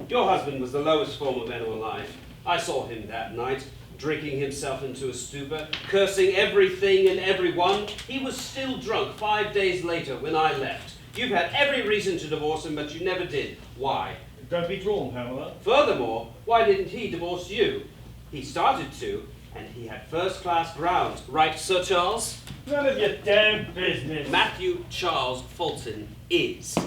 Your husband was the lowest form of animal alive. I saw him that night, drinking himself into a stupor, cursing everything and everyone. He was still drunk 5 days later when I left. You've had every reason to divorce him, but you never did. Why? Don't be drawn, Pamela. Furthermore, why didn't he divorce you? He started to, and he had first-class grounds. Right, Sir Charles? None of your damn business. Matthew Charles Fulton is.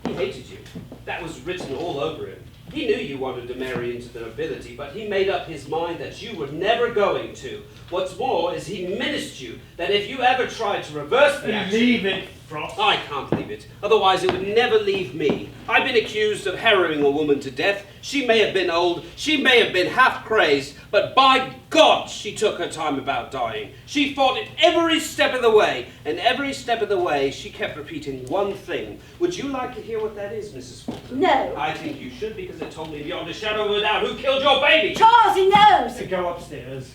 He hated you. That was written all over him. He knew you wanted to marry into the nobility, but he made up his mind that you were never going to. What's more is he menaced you that if you ever tried to reverse the action... Leave it, Frost. I can't leave it. Otherwise it would never leave me. I've been accused of harrowing a woman to death. She may have been old, she may have been half crazed, but by God, she took her time about dying. She fought it every step of the way, and every step of the way she kept repeating one thing. Would you like to hear what that is, Mrs. Fulton? No. I think you should, because it told me beyond a shadow of a doubt who killed your baby. Charles, he knows. Go upstairs.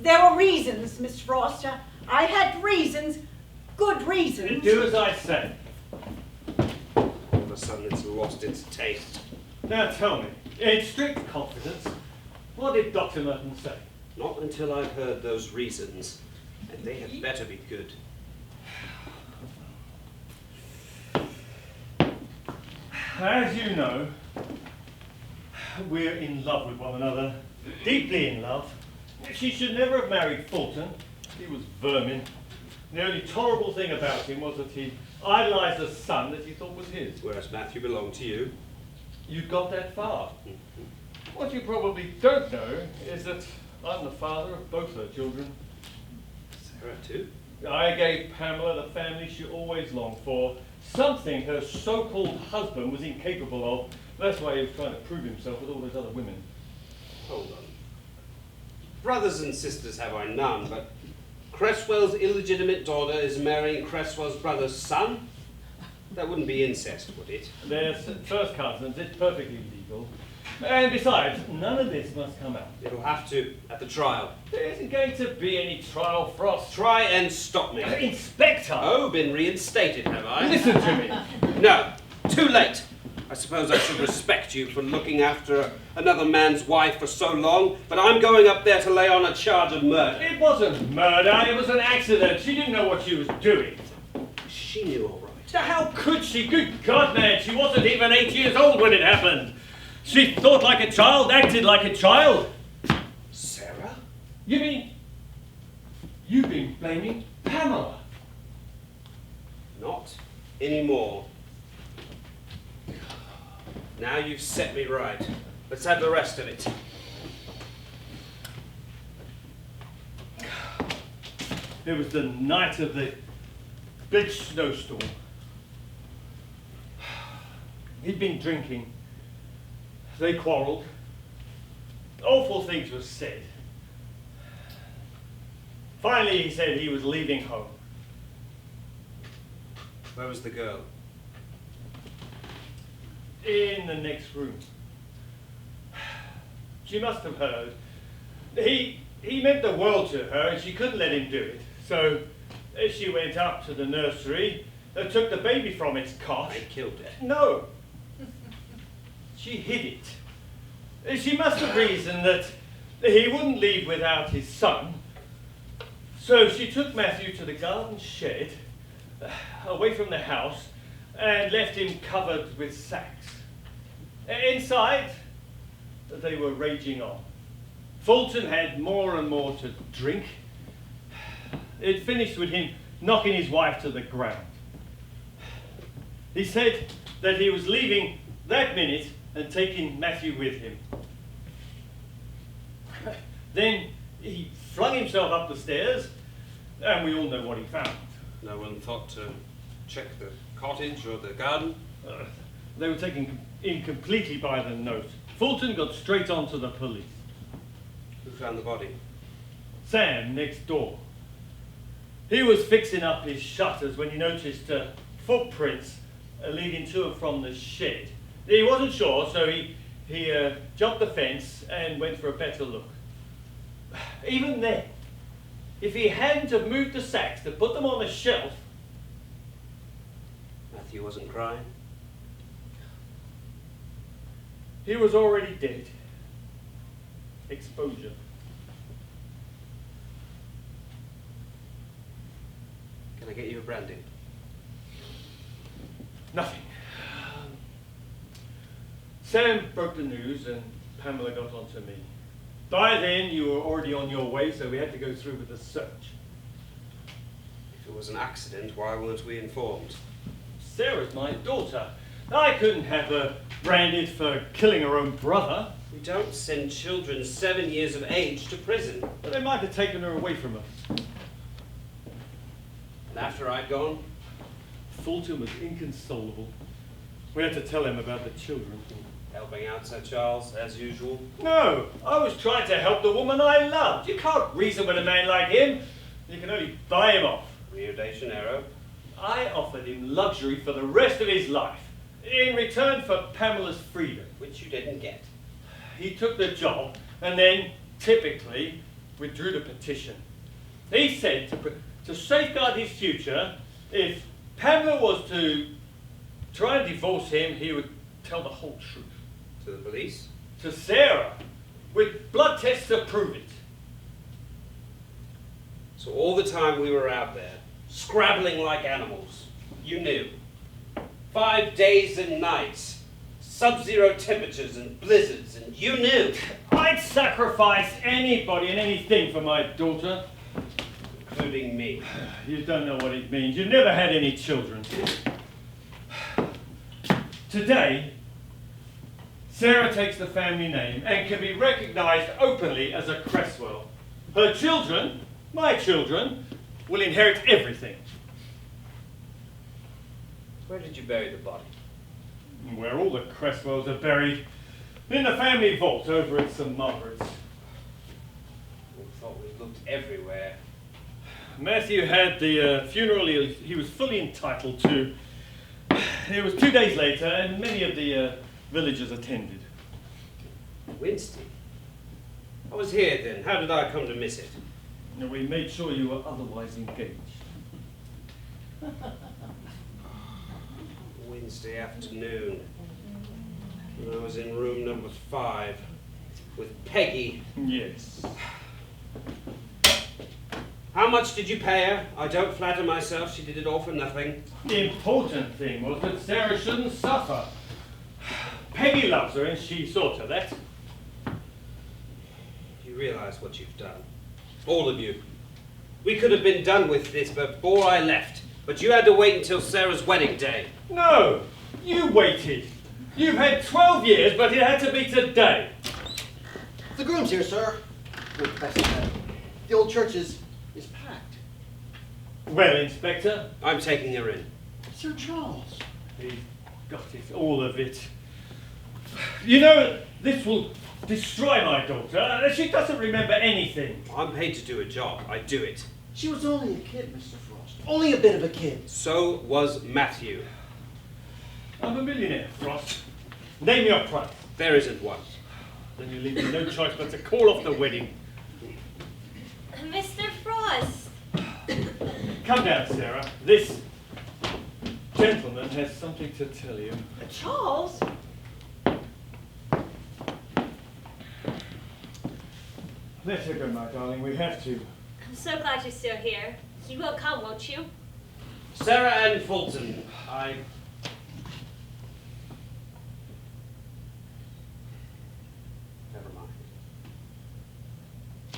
There were reasons, Miss Frost. I had reasons, good reasons. Do as I say. All of a sudden it's lost its taste. Now tell me, in strict confidence, what did Dr. Merton say? Not until I've heard those reasons, and they had better be good. As you know, we're in love with one another, deeply in love. She should never have married Fulton. He was vermin. The only tolerable thing about him was that he idolized a son that he thought was his. Whereas Matthew belonged to you. You got that far. What you probably don't know is that I'm the father of both her children. Sarah too? I gave Pamela the family she always longed for, something her so-called husband was incapable of. That's why he was trying to prove himself with all those other women. Hold on. Brothers and sisters have I none, but Cresswell's illegitimate daughter is marrying Cresswell's brother's son? That wouldn't be incest, would it? They're first cousins, it's perfectly legal. And besides, none of this must come out. It'll have to, at the trial. There isn't going to be any trial, Frost. Try and stop me. Inspector! Oh, been reinstated, have I? Listen to me. No, too late. I suppose I should respect you for looking after another man's wife for so long, but I'm going up there to lay on a charge of murder. It wasn't murder, it was an accident. She didn't know what she was doing. She knew all right. So how could she? Good God, man, she wasn't even 8 years old when it happened. She thought like a child, acted like a child. Sarah? You mean you've been blaming Pamela? Not anymore. Now you've set me right. Let's have the rest of it. It was the night of the big snowstorm. He'd been drinking. They quarreled. Awful things were said. Finally, he said he was leaving home. Where was the girl? In the next room. She must have heard. He meant the world to her, and she couldn't let him do it. So she went up to the nursery, took the baby from its cot. They killed it. No. She hid it. She must have reasoned that he wouldn't leave without his son. So she took Matthew to the garden shed, away from the house, and left him covered with sacks. Inside, they were raging on. Fulton had more and more to drink. It finished with him knocking his wife to the ground. He said that he was leaving that minute and taking Matthew with him. Then he flung himself up the stairs, and we all know what he found. No one thought to check the cottage or the garden? They were taken in completely by the nose. Fulton got straight on to the police. Who found the body? Sam, next door. He was fixing up his shutters when he noticed footprints leading to and from the shed. He wasn't sure, so he jumped the fence and went for a better look. Even then, if he hadn't have moved the sacks to put them on the shelf, Matthew wasn't crying. he was already dead. Exposure. Can I get you a brandy? Nothing. Sam broke the news and Pamela got on to me. By then, you were already on your way, so we had to go through with the search. If it was an accident, why weren't we informed? Sarah's my daughter. I couldn't have her branded for killing her own brother. We don't send children 7 years of age to prison. But they might have taken her away from us. And after I'd gone, Fulton was inconsolable. We had to tell him about the children. helping out Sir Charles, as usual. No, I was trying to help the woman I loved. You can't reason with a man like him. You can only buy him off. Rio de Janeiro. I offered him luxury for the rest of his life, in return for Pamela's freedom. Which you didn't get. He took the job and then, typically, withdrew the petition. He said to safeguard his future, if Pamela was to try and divorce him, he would tell the whole truth. To the police? To Sarah, with blood tests to prove it. So all the time we were out there, scrabbling like animals, you knew. 5 days and nights, sub-zero temperatures and blizzards, and you knew. I'd sacrifice anybody and anything for my daughter. Including me. You don't know what it means. You never had any children. Today, Sarah takes the family name and can be recognized openly as a Cresswell. Her children, my children, will inherit everything. Where did you bury the body? Where all the Cresswells are buried, in the family vault over at St. Margaret's. We thought we looked everywhere. Matthew had the funeral he was fully entitled to. It was 2 days later, and many of the villagers attended. Winston? I was here then. How did I come to miss it? And we made sure you were otherwise engaged. Wednesday afternoon. When I was in room number 5 with Peggy. Yes. How much did you pay her? I don't flatter myself she did it all for nothing. The important thing was that Sarah shouldn't suffer. Peggy loves her, and she saw to that. You realize what you've done? All of you. We could have been done with this before I left, but you had to wait until Sarah's wedding day. No, you waited. You've had 12 years, but it had to be today. The groom's here, sir. Good best man. The old church is packed. Well, Inspector, I'm taking her in. Sir Charles. he's got it, all of it. You know, this will destroy my daughter. She doesn't remember anything. I'm paid to do a job. I do it. She was only a kid, Mr. Frost. Only a bit of a kid. So was Matthew. I'm a millionaire, Frost. Name your price. There isn't one. Then you leave me no choice but to call off the wedding. Mr. Frost. Come down, Sarah. This gentleman has something to tell you. Charles? Let her go, my darling. We have to. I'm so glad you're still here. You will come, won't you? Sarah Ann Fulton. Never mind.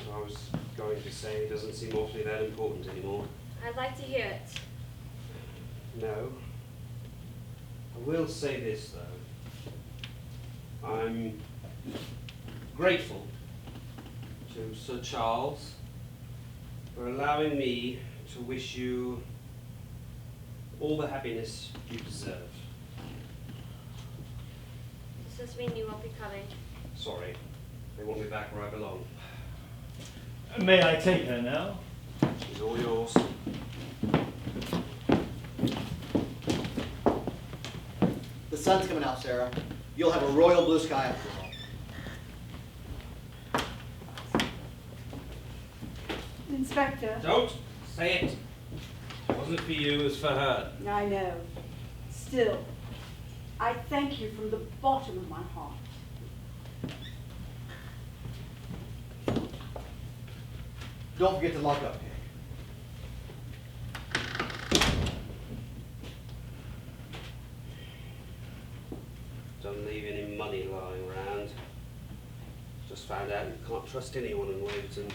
What I was going to say doesn't seem awfully that important anymore. I'd like to hear it. No. I will say this, though. I'm grateful to Sir Charles for allowing me to wish you all the happiness you deserve. Does this mean you won't be coming? Sorry. They want me back where I belong. May I take her now? She's all yours. sun's coming out, Sarah. You'll have a royal blue sky after all. Inspector. Don't say it. It wasn't for you, it was for her. I know. Still, I thank you from the bottom of my heart. Don't forget to lock up, Peg. Don't leave any money lying around. Just found out you can't trust anyone in Waverton.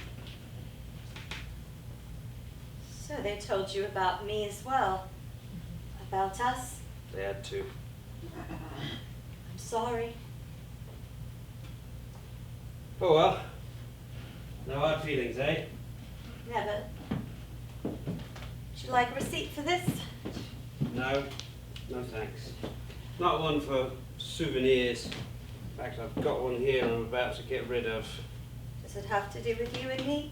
So they told you about me as well? About us? They had to. I'm sorry. Oh well. No hard feelings, eh? Never. Would you like a receipt for this? No. No thanks. Not one for souvenirs. In fact, I've got one here I'm about to get rid of. Does it have to do with you and me?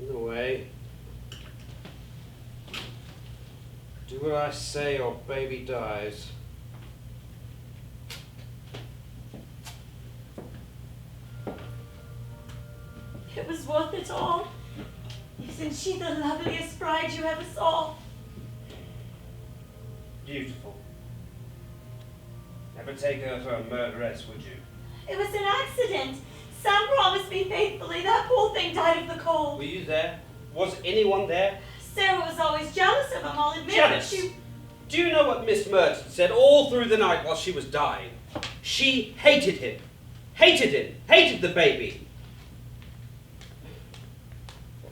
In a way. Do what I say or baby dies. It was worth it all. Isn't she the loveliest bride you ever saw? Beautiful. Never take her for a murderess, would you? It was an accident. Sam promised me faithfully. That poor thing died of the cold. Were you there? Was anyone there? Sarah was always jealous of him, I'll admit. Jealous? But she... Do you know what Miss Merton said all through the night while she was dying? She hated him. Hated him. Hated the baby.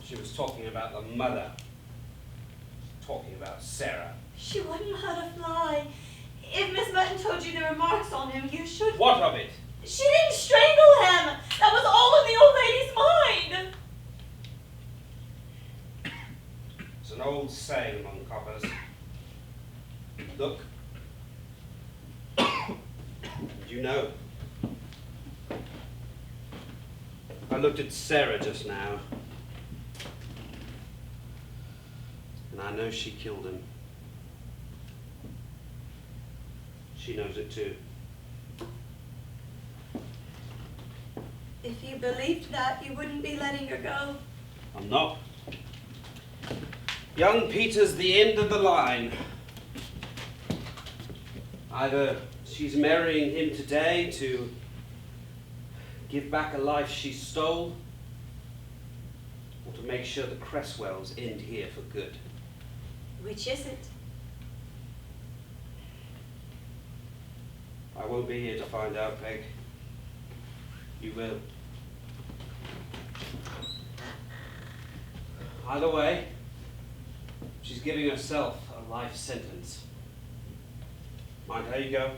She was talking about the mother. Talking about Sarah. She wouldn't hurt a fly. If Miss Merton told you there were marks on him, you should... What of it? She didn't strangle him! That was all in the old lady's mind! It's an old saying among coppers. Look. You know. I looked at Sarah just now. And I know she killed him. She knows it too. If you believed that, you wouldn't be letting her go. I'm not. Young Peter's the end of the line. Either she's marrying him today to give back a life she stole, or to make sure the Cresswells end here for good. Which is it? I won't be here to find out, Peg. You will. Either way, she's giving herself a life sentence. Mind how you go?